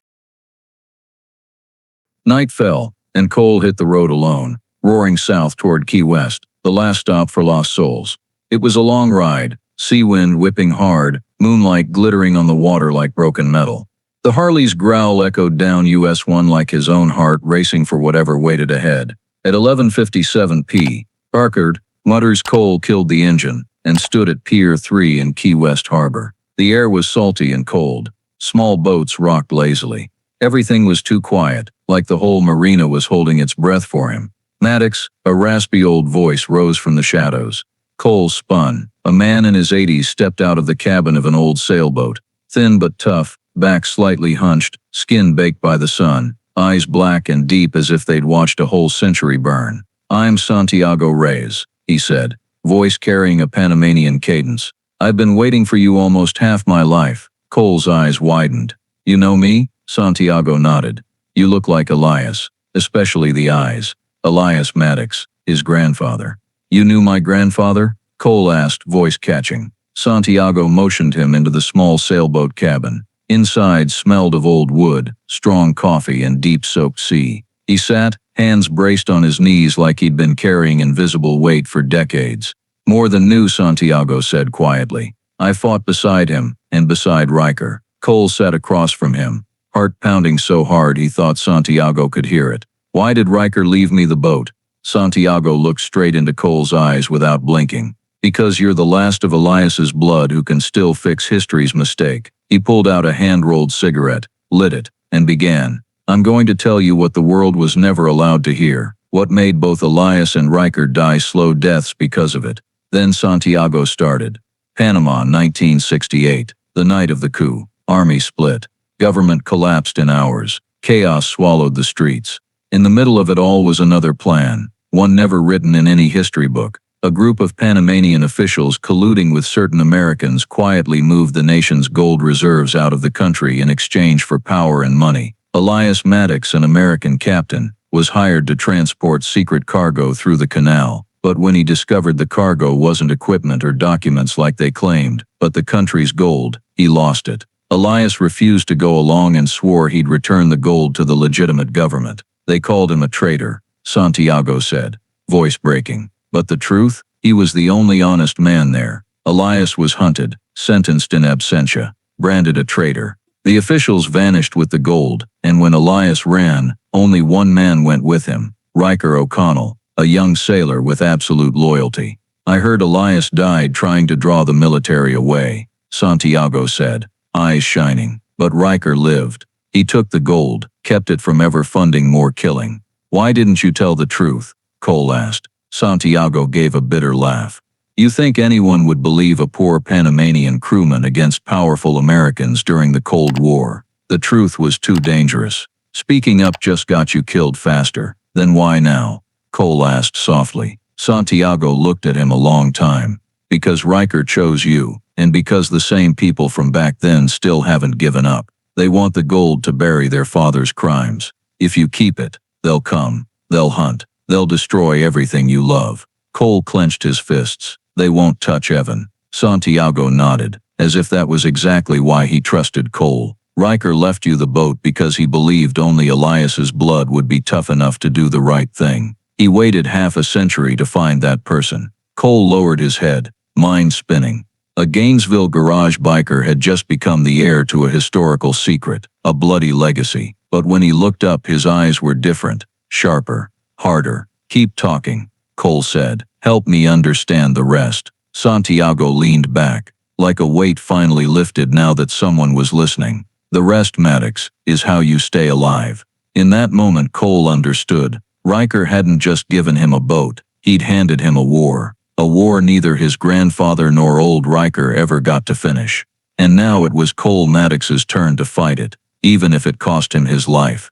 Speaker 1: Night fell, and Cole hit the road alone, roaring south toward Key West, the last stop for lost souls. It was a long ride, sea wind whipping hard, moonlight glittering on the water like broken metal. The Harley's growl echoed down US 1 like his own heart racing for whatever waited ahead. At 11:57 p. Parkard, mutters Cole killed the engine and stood at Pier 3 in Key West Harbor. The air was salty and cold. Small boats rocked lazily. Everything was too quiet, like the whole marina was holding its breath for him. Maddox, a raspy old voice, rose from the shadows. Cole spun. A man in his 80s stepped out of the cabin of an old sailboat. Thin but tough, back slightly hunched, skin baked by the sun, eyes black and deep as if they'd watched a whole century burn. I'm Santiago Reyes, he said, voice carrying a Panamanian cadence. I've been waiting for you almost half my life. Cole's eyes widened. You know me? Santiago nodded. You look like Elias, especially the eyes. Elias Maddox, his grandfather. You knew my grandfather? Cole asked, voice catching. Santiago motioned him into the small sailboat cabin. Inside smelled of old wood, strong coffee, and deep-soaked sea. He sat, hands braced on his knees like he'd been carrying invisible weight for decades. More than new, Santiago said quietly. I fought beside him, and beside Riker. Cole sat across from him, heart pounding so hard he thought Santiago could hear it. Why did Riker leave me the boat? Santiago looked straight into Cole's eyes without blinking. Because you're the last of Elias's blood who can still fix history's mistake. He pulled out a hand-rolled cigarette, lit it, and began. I'm going to tell you what the world was never allowed to hear, what made both Elias and Riker die slow deaths because of it. Then Santiago started. Panama, 1968, the night of the coup. Army split. Government collapsed in hours. Chaos swallowed the streets. In the middle of it all was another plan, one never written in any history book. A group of Panamanian officials colluding with certain Americans quietly moved the nation's gold reserves out of the country in exchange for power and money. Elias Maddox, an American captain, was hired to transport secret cargo through the canal, but when he discovered the cargo wasn't equipment or documents like they claimed, but the country's gold, he lost it. Elias refused to go along and swore he'd return the gold to the legitimate government. They called him a traitor, Santiago said, voice breaking. But the truth? He was the only honest man there. Elias was hunted, sentenced in absentia, branded a traitor. The officials vanished with the gold, and when Elias ran, only one man went with him, Riker O'Connell, a young sailor with absolute loyalty. I heard Elias died trying to draw the military away, Santiago said, eyes shining. But Riker lived. He took the gold, kept it from ever funding more killing. Why didn't you tell the truth? Cole asked. Santiago gave a bitter laugh. You think anyone would believe a poor Panamanian crewman against powerful Americans during the Cold War? The truth was too dangerous. Speaking up just got you killed faster. Then why now? Cole asked softly. Santiago looked at him a long time. Because Riker chose you, and because the same people from back then still haven't given up. They want the gold to bury their father's crimes. If you keep it, they'll come. They'll hunt. They'll destroy everything you love. Cole clenched his fists. They won't touch Evan. Santiago nodded, as if that was exactly why he trusted Cole. Riker left you the boat because he believed only Elias's blood would be tough enough to do the right thing. He waited half a century to find that person. Cole lowered his head, mind spinning. A Gainesville garage biker had just become the heir to a historical secret, a bloody legacy. But when he looked up, his eyes were different, sharper. Harder. Keep talking, Cole said. Help me understand the rest. Santiago leaned back, like a weight finally lifted now that someone was listening. The rest, Maddox, is how you stay alive. In that moment Cole understood. Riker hadn't just given him a boat, he'd handed him a war. A war neither his grandfather nor old Riker ever got to finish. And now it was Cole Maddox's turn to fight it, even if it cost him his life.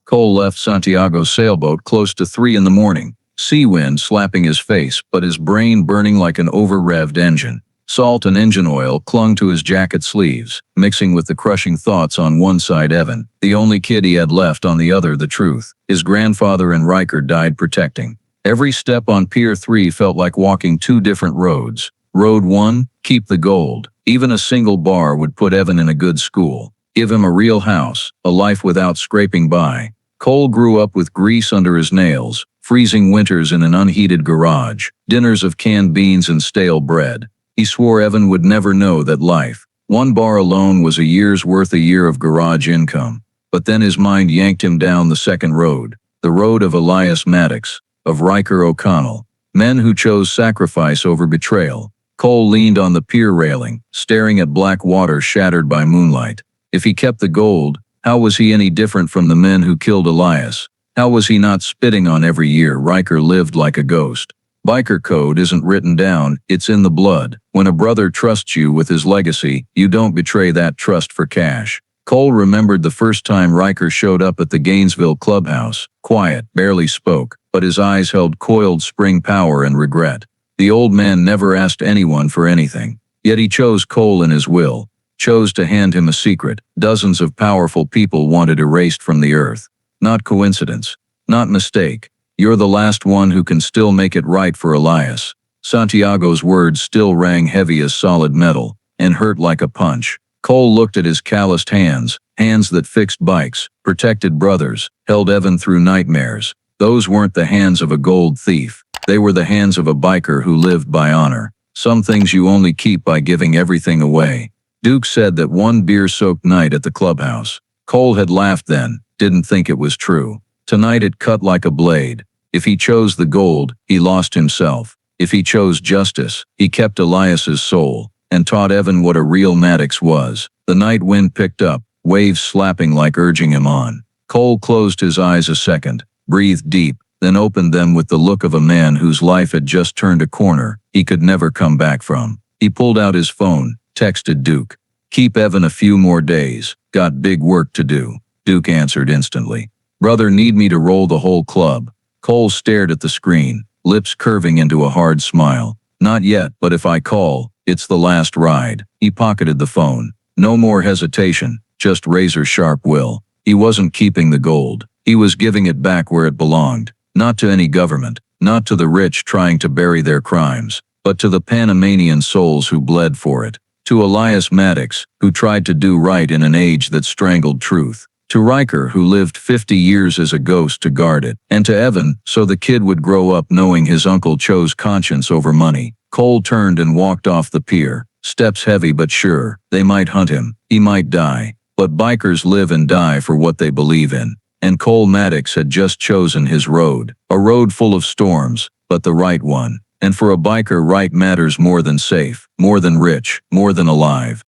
Speaker 1: Cole left Santiago's sailboat close to 3 in the morning, sea wind slapping his face but his brain burning like an over-revved engine. Salt and engine oil clung to his jacket sleeves, mixing with the crushing thoughts on one side Evan, the only kid he had left, on the other the truth. His grandfather and Riker died protecting. Every step on Pier 3 felt like walking 2 different roads. Road 1, keep the gold. Even a single bar would put Evan in a good school. Give him a real house, a life without scraping by. Cole grew up with grease under his nails, freezing winters in an unheated garage, dinners of canned beans and stale bread. He swore Evan would never know that life, 1 bar alone, was a year's worth a year of garage income. But then his mind yanked him down the second road, the road of Elias Maddox, of Riker O'Connell, men who chose sacrifice over betrayal. Cole leaned on the pier railing, staring at black water shattered by moonlight. If he kept the gold, how was he any different from the men who killed Elias? How was he not spitting on every year Riker lived like a ghost? Biker code isn't written down, it's in the blood. When a brother trusts you with his legacy, you don't betray that trust for cash. Cole remembered the first time Riker showed up at the Gainesville clubhouse, quiet, barely spoke, but his eyes held coiled spring power and regret. The old man never asked anyone for anything, yet he chose Cole in his will. Chose to hand him a secret dozens of powerful people wanted erased from the earth. Not coincidence. Not mistake. You're the last one who can still make it right for Elias. Santiago's words still rang heavy as solid metal, and hurt like a punch. Cole looked at his calloused hands, hands that fixed bikes, protected brothers, held Evan through nightmares. Those weren't the hands of a gold thief. They were the hands of a biker who lived by honor. Some things you only keep by giving everything away. Duke said that one beer-soaked night at the clubhouse. Cole had laughed then, didn't think it was true. Tonight it cut like a blade. If he chose the gold, he lost himself. If he chose justice, he kept Elias's soul, and taught Evan what a real Maddox was. The night wind picked up, waves slapping like urging him on. Cole closed his eyes a second, breathed deep, then opened them with the look of a man whose life had just turned a corner he could never come back from. He pulled out his phone, texted Duke. Keep Evan a few more days. Got big work to do, Duke answered instantly. Brother, need me to roll the whole club? Cole stared at the screen, lips curving into a hard smile. Not yet, but if I call, it's the last ride. He pocketed the phone. No more hesitation, just razor-sharp will. He wasn't keeping the gold. He was giving it back where it belonged. Not to any government, not to the rich trying to bury their crimes, but to the Panamanian souls who bled for it. To Elias Maddox, who tried to do right in an age that strangled truth. To Riker, who lived 50 years as a ghost to guard it. And to Evan, so the kid would grow up knowing his uncle chose conscience over money. Cole turned and walked off the pier, steps heavy but sure. They might hunt him, he might die, but bikers live and die for what they believe in. And Cole Maddox had just chosen his road. A road full of storms, but the right one. And for a biker, right matters more than safe, more than rich, more than alive.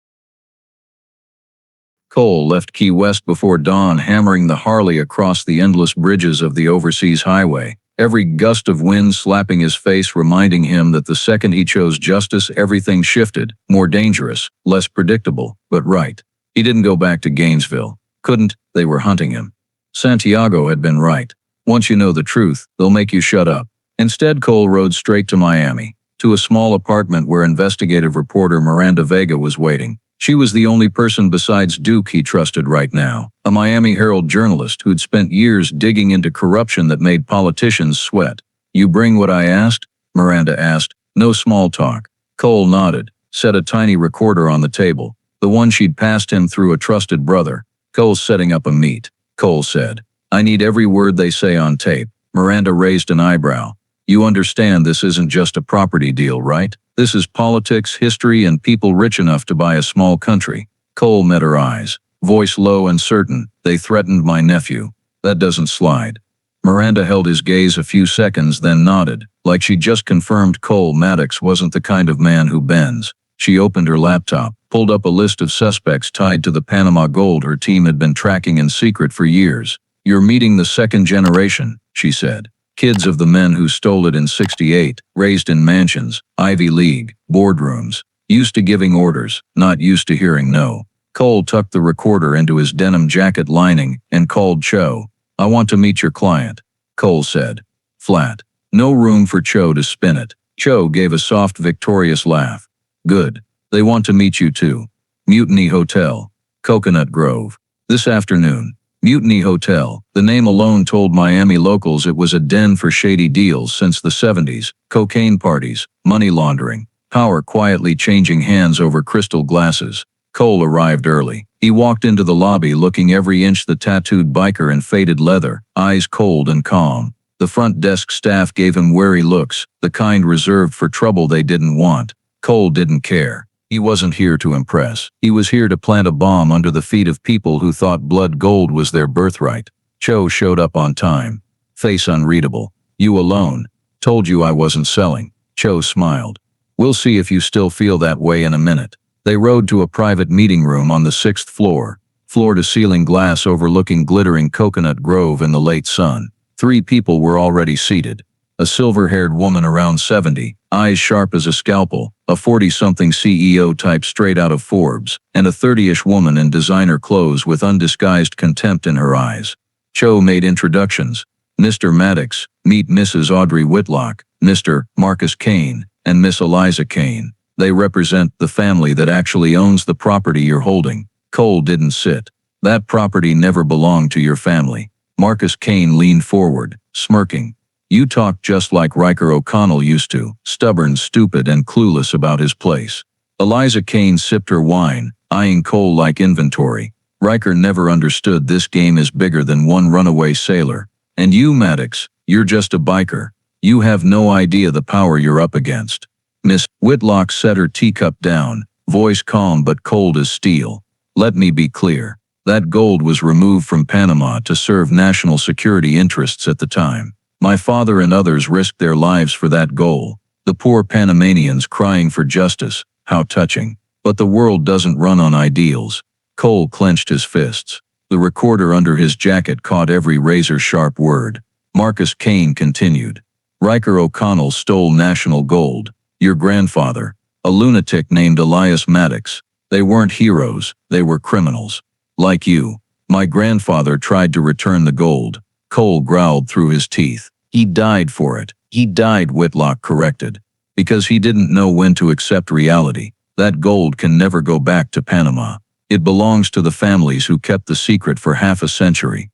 Speaker 1: Cole left Key West before dawn, hammering the Harley across the endless bridges of the overseas highway. Every gust of wind slapping his face, reminding him that the second he chose justice, everything shifted. More dangerous, less predictable, but right. He didn't go back to Gainesville. Couldn't, they were hunting him. Santiago had been right. Once you know the truth, they'll make you shut up. Instead, Cole rode straight to Miami, to a small apartment where investigative reporter Miranda Vega was waiting. She was the only person besides Duke he trusted right now, a Miami Herald journalist who'd spent years digging into corruption that made politicians sweat. You bring what I asked? Miranda asked. No small talk. Cole nodded, set a tiny recorder on the table, the one she'd passed him through a trusted brother. Cole's setting up a meet, Cole said. I need every word they say on tape. Miranda raised an eyebrow. You understand this isn't just a property deal, right? This is politics, history, and people rich enough to buy a small country. Cole met her eyes, voice low and certain. They threatened my nephew. That doesn't slide. Miranda held his gaze a few seconds, then nodded, like she just confirmed Cole Maddox wasn't the kind of man who bends. She opened her laptop, pulled up a list of suspects tied to the Panama gold her team had been tracking in secret for years. You're meeting the second generation, she said. Kids of the men who stole it in '68, raised in mansions, Ivy League, boardrooms, used to giving orders, not used to hearing no. Cole tucked the recorder into his denim jacket lining and called Cho. I want to meet your client, Cole said. Flat. No room for Cho to spin it. Cho gave a soft, victorious laugh. Good. They want to meet you too. Mutiny Hotel, Coconut Grove. This afternoon. Mutiny Hotel. The name alone told Miami locals it was a den for shady deals since the '70s, cocaine parties, money laundering, power quietly changing hands over crystal glasses. Cole arrived early. He walked into the lobby looking every inch the tattooed biker in faded leather, eyes cold and calm. The front desk staff gave him wary looks, the kind reserved for trouble they didn't want. Cole didn't care. He wasn't here to impress. He was here to plant a bomb under the feet of people who thought blood gold was their birthright. Cho showed up on time. Face unreadable. You alone. Told you I wasn't selling. Cho smiled. We'll see if you still feel that way in a minute. They rode to a private meeting room on the 6th floor. Floor-to-ceiling glass overlooking glittering Coconut Grove in the late sun. 3 people were already seated. A silver-haired woman around 70, eyes sharp as a scalpel, a 40-something CEO type straight out of Forbes, and a 30-ish woman in designer clothes with undisguised contempt in her eyes. Cho made introductions. Mr. Maddox, meet Mrs. Audrey Whitlock, Mr. Marcus Kane, and Miss Eliza Kane. They represent the family that actually owns the property you're holding. Cole didn't sit. That property never belonged to your family. Marcus Kane leaned forward, smirking. You talk just like Riker O'Connell used to, stubborn, stupid, and clueless about his place. Eliza Kane sipped her wine, eyeing Cole like inventory. Riker never understood this game is bigger than one runaway sailor. And you, Maddox, you're just a biker. You have no idea the power you're up against. Miss Whitlock set her teacup down, voice calm but cold as steel. Let me be clear. That gold was removed from Panama to serve national security interests at the time. My father and others risked their lives for that goal. The poor Panamanians crying for justice, how touching. But the world doesn't run on ideals. Cole clenched his fists. The recorder under his jacket caught every razor-sharp word. Marcus Kane continued. Riker O'Connell stole national gold. Your grandfather, a lunatic named Elias Maddox, They weren't heroes, they were criminals. Like you. My grandfather tried to return the gold. Cole growled through his teeth. He died for it. He died, Whitlock corrected. Because he didn't know when to accept reality. That gold can never go back to Panama. It belongs to the families who kept the secret for half a century.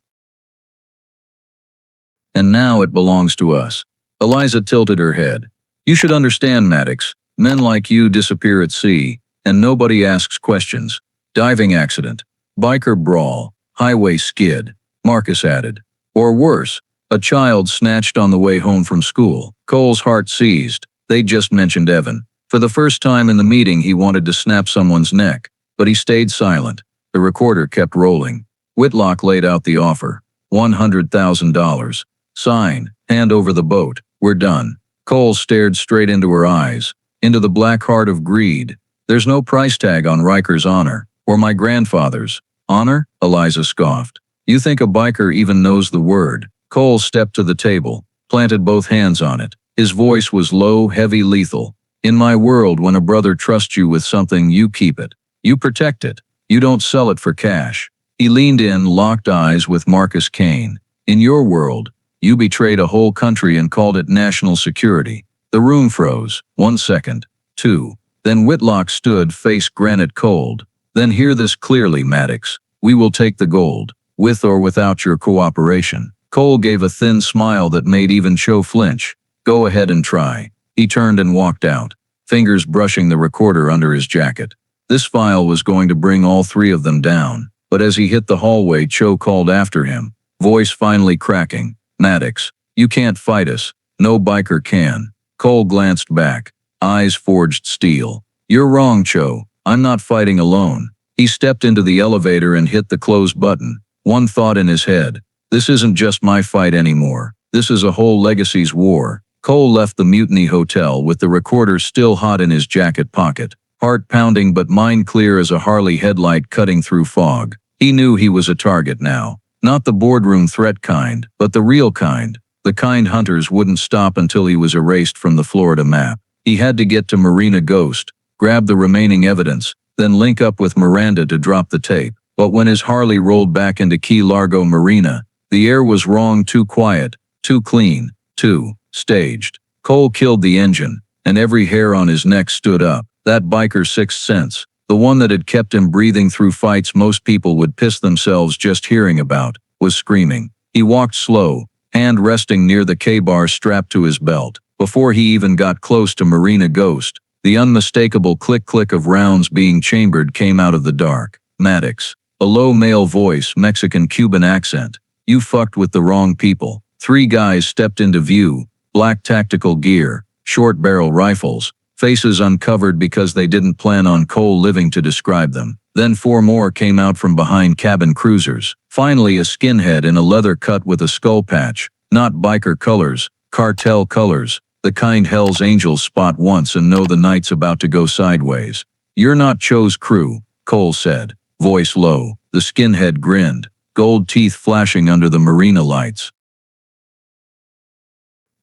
Speaker 1: And now it belongs to us. Eliza tilted her head. You should understand, Maddox. Men like you disappear at sea, and nobody asks questions. Diving accident. Biker brawl. Highway skid. Marcus added. Or worse, a child snatched on the way home from school. Cole's heart seized. They just mentioned Evan. For the first time in the meeting he wanted to snap someone's neck, but he stayed silent. The recorder kept rolling. Whitlock laid out the offer. $100,000. Sign, hand over the boat, we're done. Cole stared straight into her eyes, into the black heart of greed. There's no price tag on Riker's honor, or my grandfather's. Honor? Eliza scoffed. You think a biker even knows the word? Cole stepped to the table, planted both hands on it. His voice was low, heavy, lethal. In my world, when a brother trusts you with something, you keep it. You protect it. You don't sell it for cash. He leaned in, locked eyes with Marcus Kane. In your world, you betrayed a whole country and called it national security. The room froze. 1 second. 2. Then Whitlock stood, face granite cold. Then hear this clearly, Maddox. We will take the gold, with or without your cooperation. Cole gave a thin smile that made even Cho flinch. Go ahead and try. He turned and walked out, fingers brushing the recorder under his jacket. This file was going to bring all three of them down, but as he hit the hallway, Cho called after him, voice finally cracking. Maddox, you can't fight us. No biker can. Cole glanced back, eyes forged steel. You're wrong, Cho. I'm not fighting alone. He stepped into the elevator and hit the close button. One thought in his head. This isn't just my fight anymore. This is a whole legacy's war. Cole left the Mutiny Hotel with the recorder still hot in his jacket pocket, heart pounding but mind clear as a Harley headlight cutting through fog. He knew he was a target now. Not the boardroom threat kind, but the real kind. The kind hunters wouldn't stop until he was erased from the Florida map. He had to get to Marina Ghost, grab the remaining evidence, then link up with Miranda to drop the tape. But when his Harley rolled back into Key Largo Marina, the air was wrong, too quiet, too clean, too staged. Cole killed the engine, and every hair on his neck stood up. That biker's sixth sense, the one that had kept him breathing through fights most people would piss themselves just hearing about, was screaming. He walked slow, hand resting near the K-bar strapped to his belt. Before he even got close to Marina Ghost, the unmistakable click-click of rounds being chambered came out of the dark. Maddox. A low male voice, Mexican-Cuban accent. You fucked with the wrong people. 3 guys stepped into view, black tactical gear, short-barrel rifles, faces uncovered because they didn't plan on Cole living to describe them. Then 4 more came out from behind cabin cruisers. Finally a skinhead in a leather cut with a skull patch. Not biker colors, cartel colors, the kind Hell's Angels spot once and know the night's about to go sideways. You're not Cho's crew, Cole said, voice low. The skinhead grinned, gold teeth flashing under the marina lights.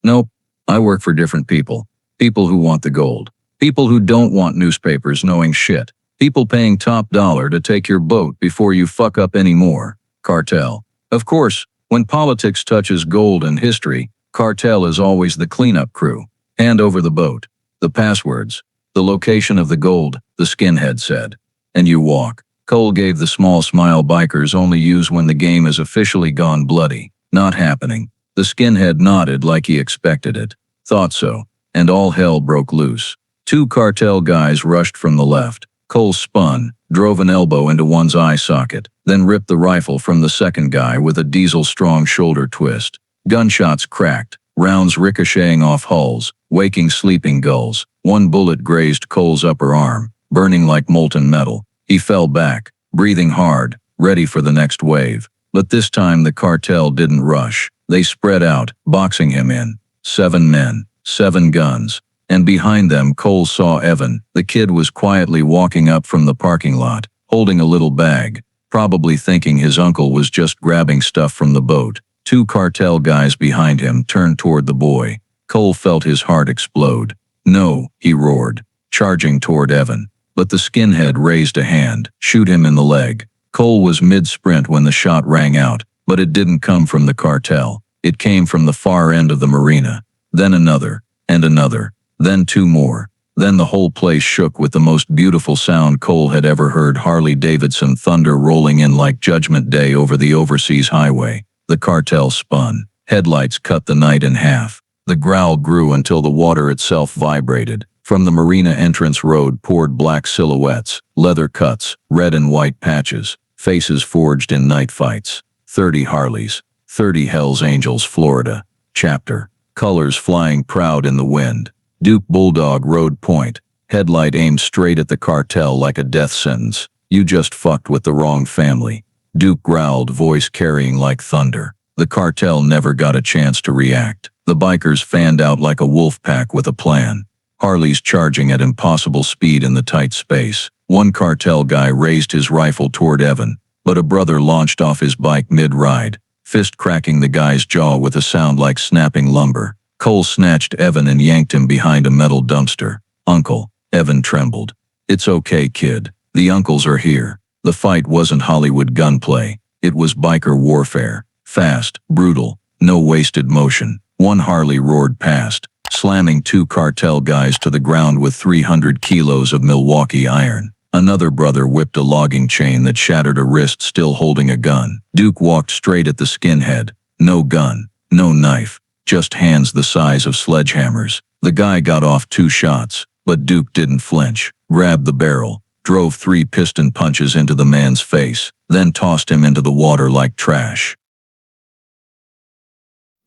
Speaker 1: Nope, I work for different people. People who want the gold. People who don't want newspapers knowing shit. People paying top dollar to take your boat before you fuck up anymore. Cartel. Of course, when politics touches gold and history, cartel is always the cleanup crew. Hand over the boat. The passwords. The location of the gold, the skinhead said. And you walk. Cole gave the small smile bikers only use when the game is officially gone bloody. Not happening. The skinhead nodded like he expected it. Thought so. And all hell broke loose. 2 cartel guys rushed from the left. Cole spun, drove an elbow into one's eye socket, then ripped the rifle from the second guy with a diesel-strong shoulder twist. Gunshots cracked, rounds ricocheting off hulls, waking sleeping gulls. 1 bullet grazed Cole's upper arm, burning like molten metal. He fell back, breathing hard, ready for the next wave. But this time the cartel didn't rush. They spread out, boxing him in. 7 men, 7 guns. And behind them Cole saw Evan. The kid was quietly walking up from the parking lot, holding a little bag, probably thinking his uncle was just grabbing stuff from the boat. 2 cartel guys behind him turned toward the boy. Cole felt his heart explode. No, he roared, charging toward Evan. but the skinhead raised a hand. Shoot him in the leg. Cole was mid-sprint when the shot rang out, but it didn't come from the cartel. It came from the far end of the marina. Then another, and another, then two more. Then the whole place shook with the most beautiful sound Cole had ever heard. Harley-Davidson thunder rolling in like Judgment Day over the overseas highway. The cartel spun. Headlights cut the night in half. The growl grew until the water itself vibrated. From the marina entrance road poured black silhouettes, leather cuts, red and white patches, faces forged in night fights. 30 Harleys. 30 Hells Angels, Florida. Chapter. Colors flying proud in the wind. Duke Bulldog rode point. Headlight aimed straight at the cartel like a death sentence. You just fucked with the wrong family. Duke growled, voice carrying like thunder. The cartel never got a chance to react. The bikers fanned out like a wolf pack with a plan. Harleys charging at impossible speed in the tight space. One cartel guy raised his rifle toward Evan, but a brother launched off his bike mid-ride, fist cracking the guy's jaw with a sound like snapping lumber. Cole snatched Evan and yanked him behind a metal dumpster. Uncle. Evan trembled. It's okay, kid. The uncles are here. The fight wasn't Hollywood gunplay. It was biker warfare. Fast, brutal, no wasted motion. One Harley roared past, slamming two cartel guys to the ground with 300 kilos of Milwaukee iron. Another brother whipped a logging chain that shattered a wrist still holding a gun. Duke walked straight at the skinhead. No gun, no knife, just hands the size of sledgehammers. The guy got off 2 shots, but Duke didn't flinch, grabbed the barrel, drove 3 piston punches into the man's face, then tossed him into the water like trash.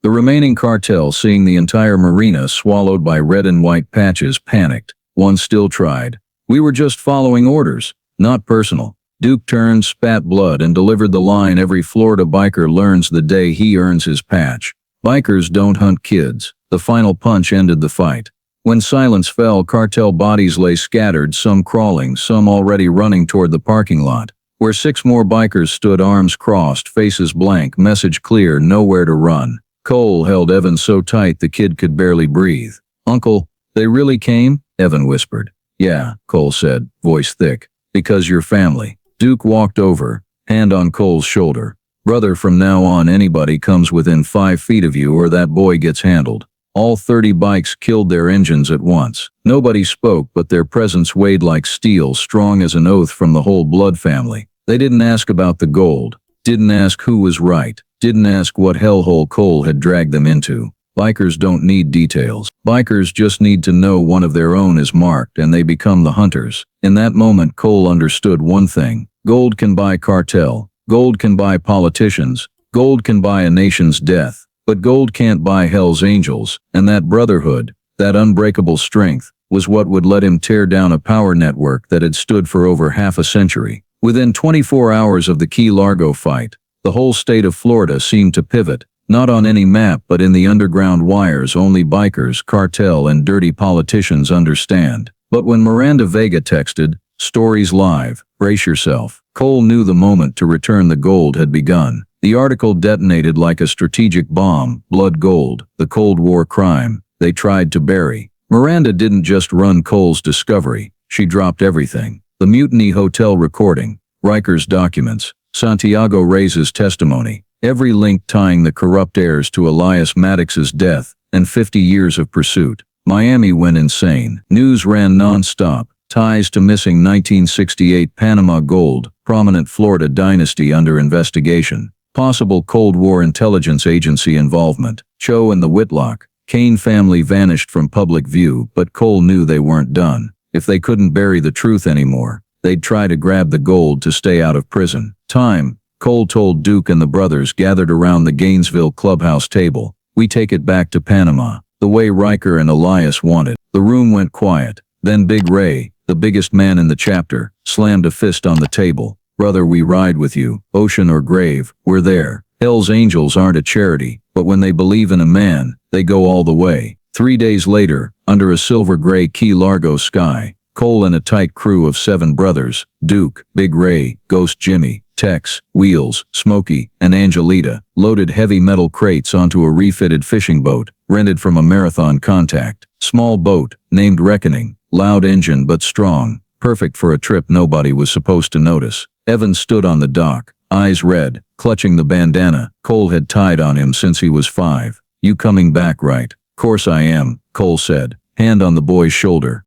Speaker 1: The remaining cartel, seeing the entire marina swallowed by red and white patches, panicked. One still tried. We were just following orders, not personal. Duke turned, spat blood, and delivered the line every Florida biker learns the day he earns his patch. Bikers don't hunt kids. The final punch ended the fight. When silence fell, cartel bodies lay scattered, some crawling, some already running toward the parking lot, where 6 more bikers stood, arms crossed, faces blank, message clear, nowhere to run. Cole held Evan so tight the kid could barely breathe. Uncle, they really came? Evan whispered. Yeah, Cole said, voice thick. Because you're family. Duke walked over, hand on Cole's shoulder. Brother, from now on anybody comes within 5 feet of you or that boy gets handled. All 30 bikes killed their engines at once. Nobody spoke, but their presence weighed like steel, strong as an oath from the whole blood family. They didn't ask about the gold. Didn't ask who was right. Didn't ask what hellhole Cole had dragged them into. Bikers don't need details. Bikers just need to know one of their own is marked and they become the hunters. In that moment, Cole understood one thing. Gold can buy cartel. Gold can buy politicians. Gold can buy a nation's death. But gold can't buy Hell's Angels, and that brotherhood, that unbreakable strength, was what would let him tear down a power network that had stood for over half a century. Within 24 hours of the Key Largo fight, the whole state of Florida seemed to pivot, not on any map but in the underground wires only bikers, cartel, and dirty politicians understand. But when Miranda Vega texted, "Stories live, brace yourself," Cole knew the moment to return the gold had begun. The article detonated like a strategic bomb. Blood gold, the Cold War crime they tried to bury. Miranda didn't just run Cole's discovery, she dropped everything. The Mutiny Hotel recording, Riker's documents, Santiago Reyes' testimony, every link tying the corrupt heirs to Elias Maddox's death, and 50 years of pursuit. Miami went insane. News ran non-stop. Ties to missing 1968 Panama gold, prominent Florida dynasty under investigation. Possible Cold War intelligence agency involvement. Cho and the Whitlock, Kane family vanished from public view, but Cole knew they weren't done. If they couldn't bury the truth anymore, they'd try to grab the gold to stay out of prison. Time, Cole told Duke and the brothers gathered around the Gainesville clubhouse table. We take it back to Panama, the way Riker and Elias wanted. The room went quiet. Then Big Ray, the biggest man in the chapter, slammed a fist on the table. Brother, we ride with you, ocean or grave, we're there. Hell's Angels aren't a charity, but when they believe in a man, they go all the way. 3 days later, under a silver-gray Key Largo sky, Cole and a tight crew of 7 brothers, Duke, Big Ray, Ghost Jimmy, Tex, Wheels, Smokey, and Angelita, loaded heavy metal crates onto a refitted fishing boat, rented from a Marathon Contact. Small boat, named Reckoning, loud engine but strong, Perfect for a trip nobody was supposed to notice. Evan stood on the dock, eyes red, clutching the bandana Cole had tied on him since he was 5. "You coming back, right?" "Course I am," Cole said, hand on the boy's shoulder.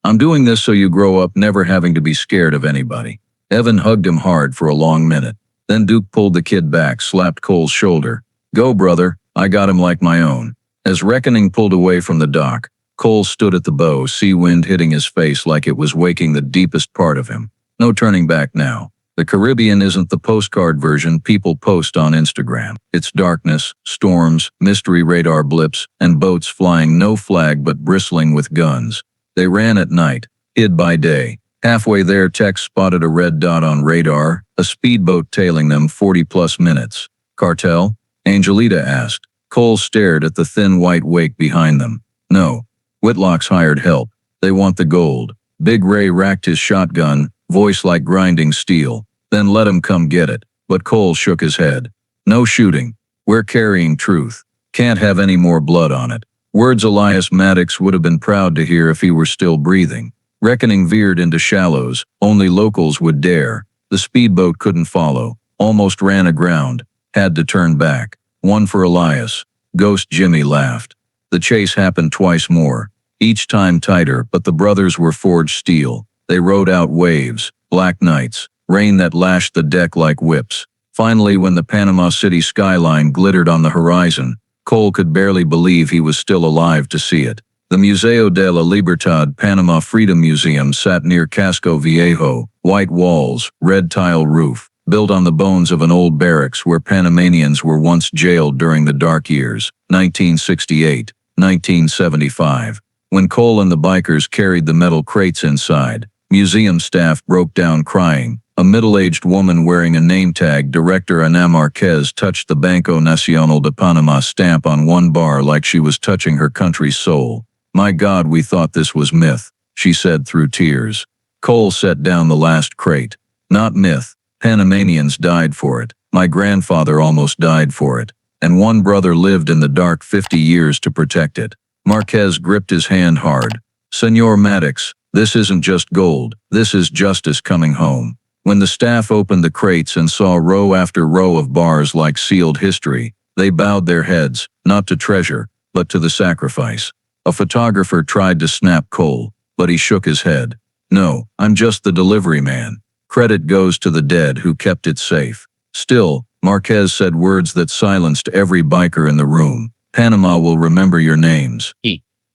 Speaker 1: "I'm doing this so you grow up never having to be scared of anybody." Evan hugged him hard for a long minute. Then Duke pulled the kid back, slapped Cole's shoulder. "Go, brother, I got him like my own." As Reckoning pulled away from the dock, Cole stood at the bow, sea wind hitting his face like it was waking the deepest part of him. No turning back now. The Caribbean isn't the postcard version people post on Instagram. It's darkness, storms, mystery radar blips, and boats flying no flag but bristling with guns. They ran at night, hid by day. Halfway there, Tex spotted a red dot on radar, a speedboat tailing them 40-plus minutes. "Cartel?" Angelita asked. Cole stared at the thin white wake behind them. "No. Whitlock's hired help. They want the gold." Big Ray racked his shotgun, voice like grinding steel. "Then let him come get it." But Cole shook his head. "No shooting. We're carrying truth. Can't have any more blood on it." Words Elias Maddox would have been proud to hear if he were still breathing. Reckoning veered into shallows. Only locals would dare. The speedboat couldn't follow. Almost ran aground. Had to turn back. One for Elias. Ghost Jimmy laughed. The chase happened twice more. Each time tighter, but the brothers were forged steel. They rode out waves, black nights, rain that lashed the deck like whips. Finally, when the Panama City skyline glittered on the horizon, Cole could barely believe he was still alive to see it. The Museo de la Libertad Panama Freedom Museum sat near Casco Viejo, white walls, red tile roof, built on the bones of an old barracks where Panamanians were once jailed during the dark years, 1968, 1975. When Cole and the bikers carried the metal crates inside, museum staff broke down crying. A middle-aged woman wearing a name tag, Director Ana Marquez, touched the Banco Nacional de Panama stamp on one bar like she was touching her country's soul. "My God, we thought this was myth," she said through tears. Cole set down the last crate. "Not myth. Panamanians died for it. My grandfather almost died for it. And one brother lived in the dark 50 years to protect it." Marquez gripped his hand hard. "Senor Maddox, this isn't just gold. This is justice coming home." When the staff opened the crates and saw row after row of bars like sealed history, they bowed their heads, not to treasure, but to the sacrifice. A photographer tried to snap Cole, but he shook his head. "No, I'm just the delivery man. Credit goes to the dead who kept it safe." Still, Marquez said words that silenced every biker in the room. "Panama will remember your names."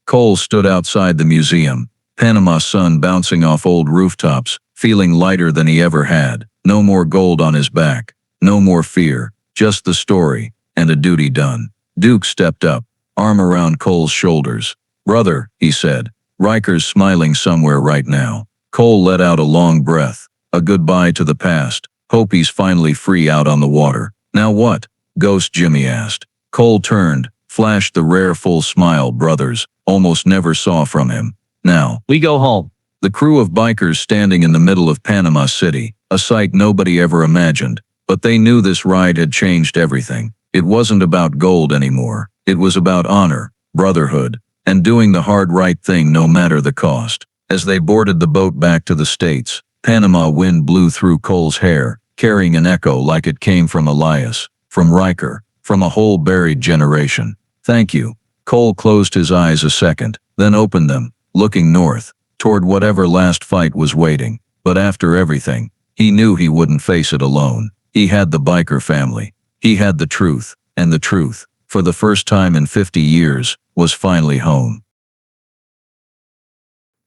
Speaker 1: Cole stood outside the museum, Panama sun bouncing off old rooftops, feeling lighter than he ever had. No more gold on his back. No more fear. Just the story, and a duty done. Duke stepped up, arm around Cole's shoulders. "Brother," he said, "Riker's smiling somewhere right now." Cole let out a long breath. A goodbye to the past. Hope he's finally free out on the water. "Now what?" Ghost Jimmy asked. Cole turned, flashed the rare full smile brothers almost never saw from him. "Now,
Speaker 2: We go home."
Speaker 1: the crew of bikers standing in the middle of Panama City, a sight nobody ever imagined, but they knew this ride had changed everything. It wasn't about gold anymore. It was about honor, brotherhood, and doing the hard right thing no matter the cost. As they boarded the boat back to the States, Panama wind blew through Cole's hair, carrying an echo like it came from Elias, from Riker, from a whole buried generation. "Thank you." Cole closed his eyes a second, then opened them, looking north, toward whatever last fight was waiting. But after everything, he knew he wouldn't face it alone. He had the biker family. He had the truth, and the truth, for the first time in 50 years, was finally home.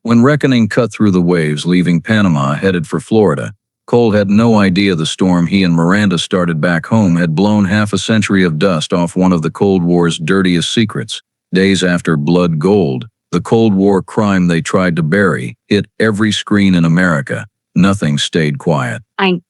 Speaker 1: When Reckoning cut through the waves leaving Panama headed for Florida, Cole had no idea the storm he and Miranda started back home had blown half a century of dust off one of the Cold War's dirtiest secrets. Days after Blood Gold, the Cold War crime they tried to bury, hit every screen in America. Nothing stayed quiet.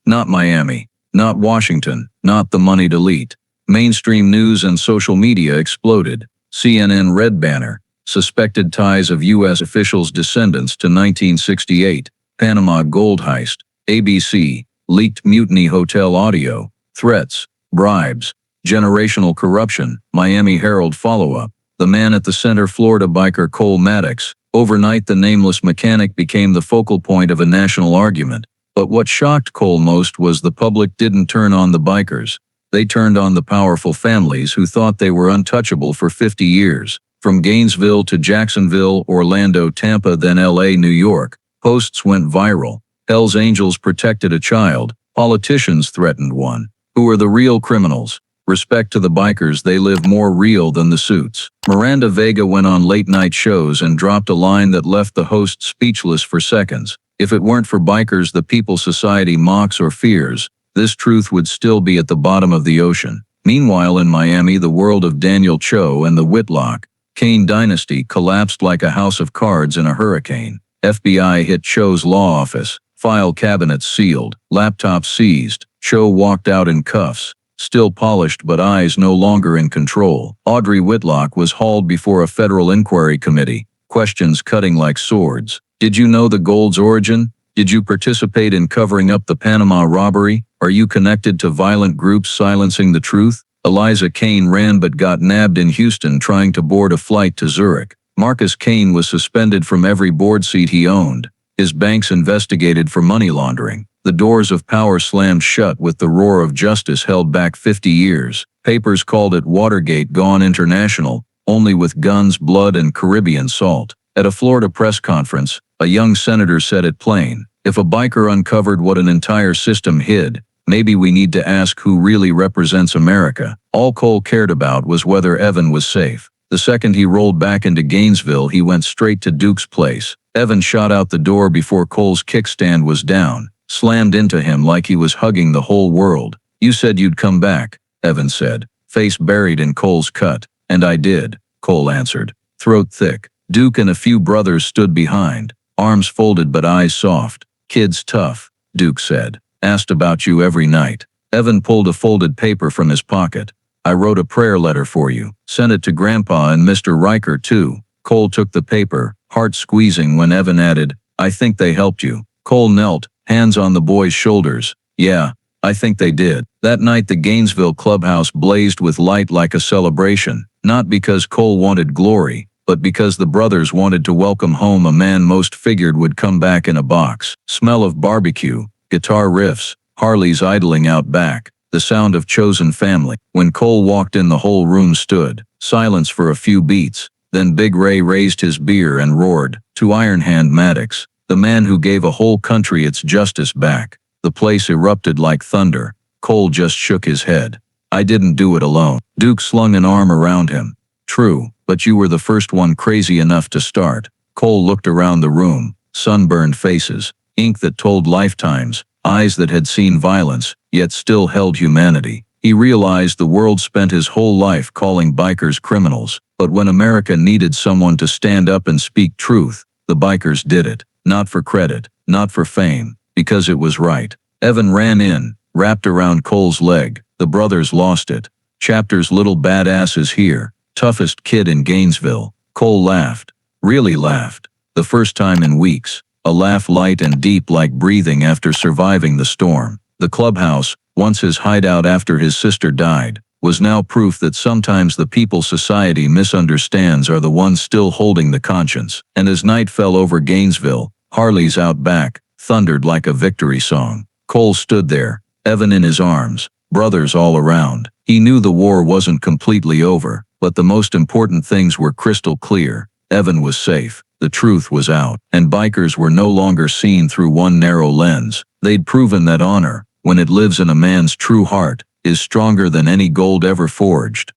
Speaker 1: Not Miami, not Washington, not the moneyed elite. Mainstream news and social media exploded. CNN red banner, suspected ties of U.S. officials' descendants to 1968, Panama gold heist. ABC, leaked mutiny hotel audio, threats, bribes, generational corruption. Miami Herald follow-up, The man at the center, Florida biker Cole Maddox. Overnight, the nameless mechanic became the focal point of a national argument. But what shocked Cole most was the public didn't turn on the bikers. They turned on the powerful families who thought they were untouchable for 50 years. From Gainesville to Jacksonville, Orlando, Tampa, then LA, New York, posts went viral. Hell's Angels protected a child. Politicians threatened one. Who are the real criminals? Respect to the bikers, they live more real than the suits. Miranda Vega went on late-night shows and dropped a line that left the host speechless for seconds. If it weren't for bikers the people society mocks or fears, this truth would still be at the bottom of the ocean. Meanwhile, in Miami, the world of Daniel Cho and the Whitlock Kane dynasty collapsed like a house of cards in a hurricane. FBI hit Cho's law office, file cabinets sealed, laptops seized. Cho walked out in cuffs, still polished but eyes no longer in control. Audrey Whitlock was hauled before a federal inquiry committee, questions cutting like swords. Did you know the gold's origin? Did you participate in covering up the Panama robbery? Are you connected to violent groups silencing the truth? Eliza Kane ran but got nabbed in Houston trying to board a flight to Zurich. Marcus Kane was suspended from every board seat he owned. His banks investigated for money laundering. The doors of power slammed shut with the roar of justice held back 50 years. Papers called it Watergate gone international, only with guns, blood, and Caribbean salt. At a Florida press conference, a young senator said it plain. If a biker uncovered what an entire system hid, maybe we need to ask who really represents America. All Cole cared about was whether Evan was safe. The second he rolled back into Gainesville, he went straight to Duke's place. Evan shot out the door before Cole's kickstand was down, slammed into him like he was hugging the whole world. You said you'd come back, Evan said, face buried in Cole's cut. And I did, Cole answered, throat thick. Duke and a few brothers stood behind, arms folded but eyes soft. Kid's tough, Duke said. Asked about you every night. Evan pulled a folded paper from his pocket. I wrote a prayer letter for you. Sent it to Grandpa and Mr. Riker too. Cole took the paper, heart squeezing when Evan added, I think they helped you. Cole knelt, hands on the boy's shoulders. Yeah, I think they did. That night the Gainesville clubhouse blazed with light like a celebration, not because Cole wanted glory, but because the brothers wanted to welcome home a man most figured would come back in a box. Smell of barbecue, guitar riffs, Harleys idling out back, the sound of chosen family. When Cole walked in, the whole room stood. Silence for a few beats. Then Big Ray raised his beer and roared, to Iron Hand Maddox, the man who gave a whole country its justice back. The place erupted like thunder. Cole just shook his head. I didn't do it alone. Duke slung an arm around him. True, but you were the first one crazy enough to start. Cole looked around the room. Sunburned faces, ink that told lifetimes, eyes that had seen violence, yet still held humanity. He realized the world spent his whole life calling bikers criminals, but when America needed someone to stand up and speak truth, the bikers did it. Not for credit, not for fame, because it was right. Evan ran in, wrapped around Cole's leg. The brothers lost it. Chapter's little badass is here. Toughest kid in Gainesville. Cole laughed. Really laughed. The first time in weeks. A laugh light and deep like breathing after surviving the storm. The clubhouse, once his hideout after his sister died, was now proof that sometimes the people society misunderstands are the ones still holding the conscience. And as night fell over Gainesville, Harleys out back thundered like a victory song. Cole stood there, Evan in his arms, brothers all around. He knew the war wasn't completely over, but the most important things were crystal clear. Evan was safe, the truth was out, and bikers were no longer seen through one narrow lens. They'd proven that honor, when it lives in a man's true heart, is stronger than any gold ever forged.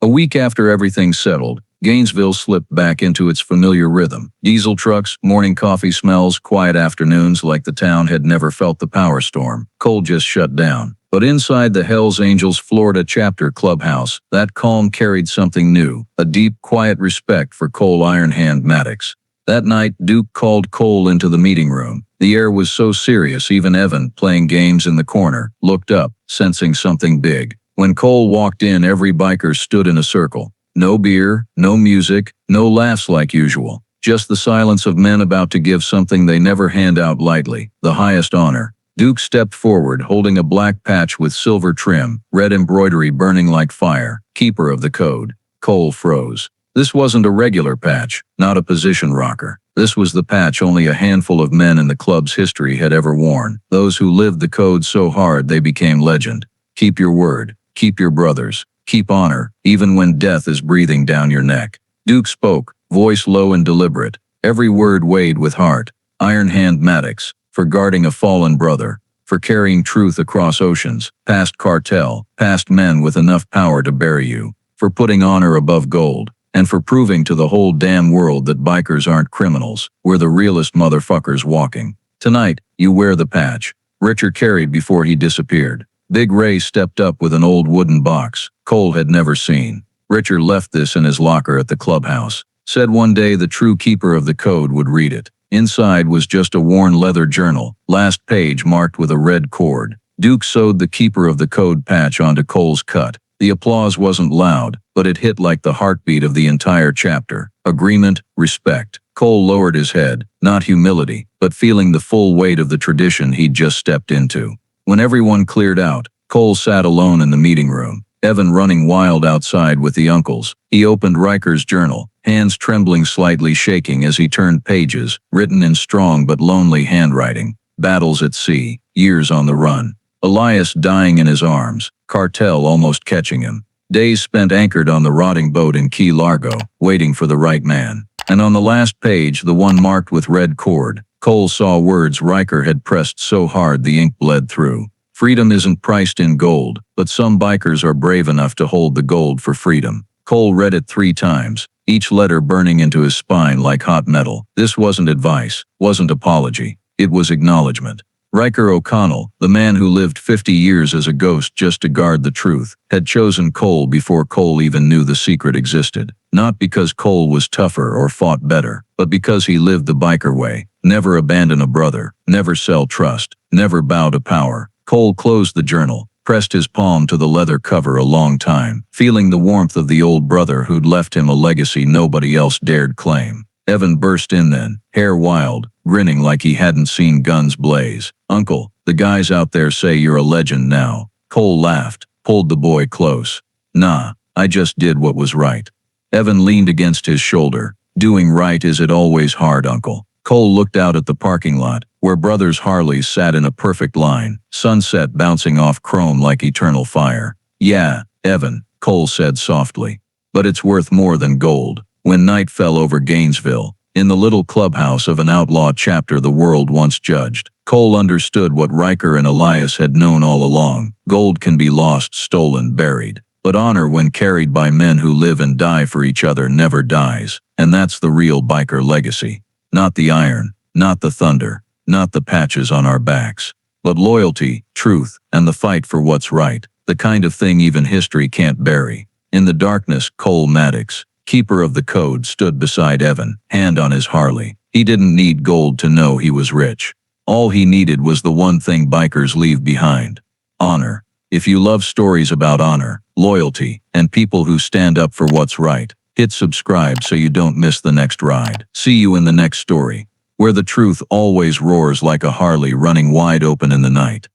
Speaker 1: A week after everything settled, Gainesville slipped back into its familiar rhythm. Diesel trucks, morning coffee smells, quiet afternoons like the town had never felt the power storm. Cole just shut down. But inside the Hells Angels Florida chapter clubhouse, that calm carried something new, a deep, quiet respect for Cole Iron Hand Maddox. That night, Duke called Cole into the meeting room. The air was so serious even Evan, playing games in the corner, looked up, sensing something big. When Cole walked in, every biker stood in a circle. No beer, no music, no laughs like usual. Just the silence of men about to give something they never hand out lightly, the highest honor. Duke stepped forward, holding a black patch with silver trim, red embroidery burning like fire. Keeper of the code. Cole froze. This wasn't a regular patch, not a position rocker. This was the patch only a handful of men in the club's history had ever worn. Those who lived the code so hard they became legend. Keep your word. Keep your brothers. Keep honor, even when death is breathing down your neck. Duke spoke, voice low and deliberate. Every word weighed with heart. Iron Hand Maddox, for guarding a fallen brother, for carrying truth across oceans, past cartel, past men with enough power to bury you, for putting honor above gold, and for proving to the whole damn world that bikers aren't criminals, we're the realest motherfuckers walking. Tonight, you wear the patch. Richard carried before he disappeared. Big Ray stepped up with an old wooden box Cole had never seen. Richard left this in his locker at the clubhouse. Said one day the true keeper of the code would read it. Inside was just a worn leather journal, last page marked with a red cord. Duke sewed the keeper of the code patch onto Cole's cut. The applause wasn't loud, but it hit like the heartbeat of the entire chapter. Agreement, respect. Cole lowered his head, not humility, but feeling the full weight of the tradition he'd just stepped into. When everyone cleared out, Cole sat alone in the meeting room. Evan running wild outside with the uncles. He opened Riker's journal, hands trembling, slightly shaking as he turned pages, written in strong but lonely handwriting. Battles at sea, years on the run. Elias dying in his arms, cartel almost catching him. Days spent anchored on the rotting boat in Key Largo, waiting for the right man. And on the last page, the one marked with red cord, Cole saw words Riker had pressed so hard the ink bled through. Freedom isn't priced in gold, but some bikers are brave enough to hold the gold for freedom. Cole read it 3 times, each letter burning into his spine like hot metal. This wasn't advice, wasn't apology. It was acknowledgement. Riker O'Connell, the man who lived 50 years as a ghost just to guard the truth, had chosen Cole before Cole even knew the secret existed. Not because Cole was tougher or fought better, but because he lived the biker way. Never abandon a brother, never sell trust, never bow to power. Cole closed the journal, pressed his palm to the leather cover a long time, feeling the warmth of the old brother who'd left him a legacy nobody else dared claim. Evan burst in then, hair wild, grinning like he hadn't seen guns blaze. "Uncle, the guys out there say you're a legend now." Cole laughed, pulled the boy close. "Nah, I just did what was right." Evan leaned against his shoulder. "Doing right, is it always hard, Uncle?" Cole looked out at the parking lot, where brothers Harleys sat in a perfect line, sunset bouncing off chrome like eternal fire. "Yeah, Evan," Cole said softly. "But it's worth more than gold." When night fell over Gainesville, in the little clubhouse of an outlaw chapter the world once judged, Cole understood what Riker and Elias had known all along. Gold can be lost, stolen, buried. But honor, when carried by men who live and die for each other, never dies. And that's the real biker legacy. Not the iron, not the thunder, not the patches on our backs, but loyalty, truth, and the fight for what's right, the kind of thing even history can't bury. In the darkness, Cole Maddox, keeper of the code, stood beside Evan, hand on his Harley. He didn't need gold to know he was rich. All he needed was the one thing bikers leave behind: honor. If you love stories about honor, loyalty, and people who stand up for what's right, hit subscribe so you don't miss the next ride. See you in the next story, where the truth always roars like a Harley running wide open in the night.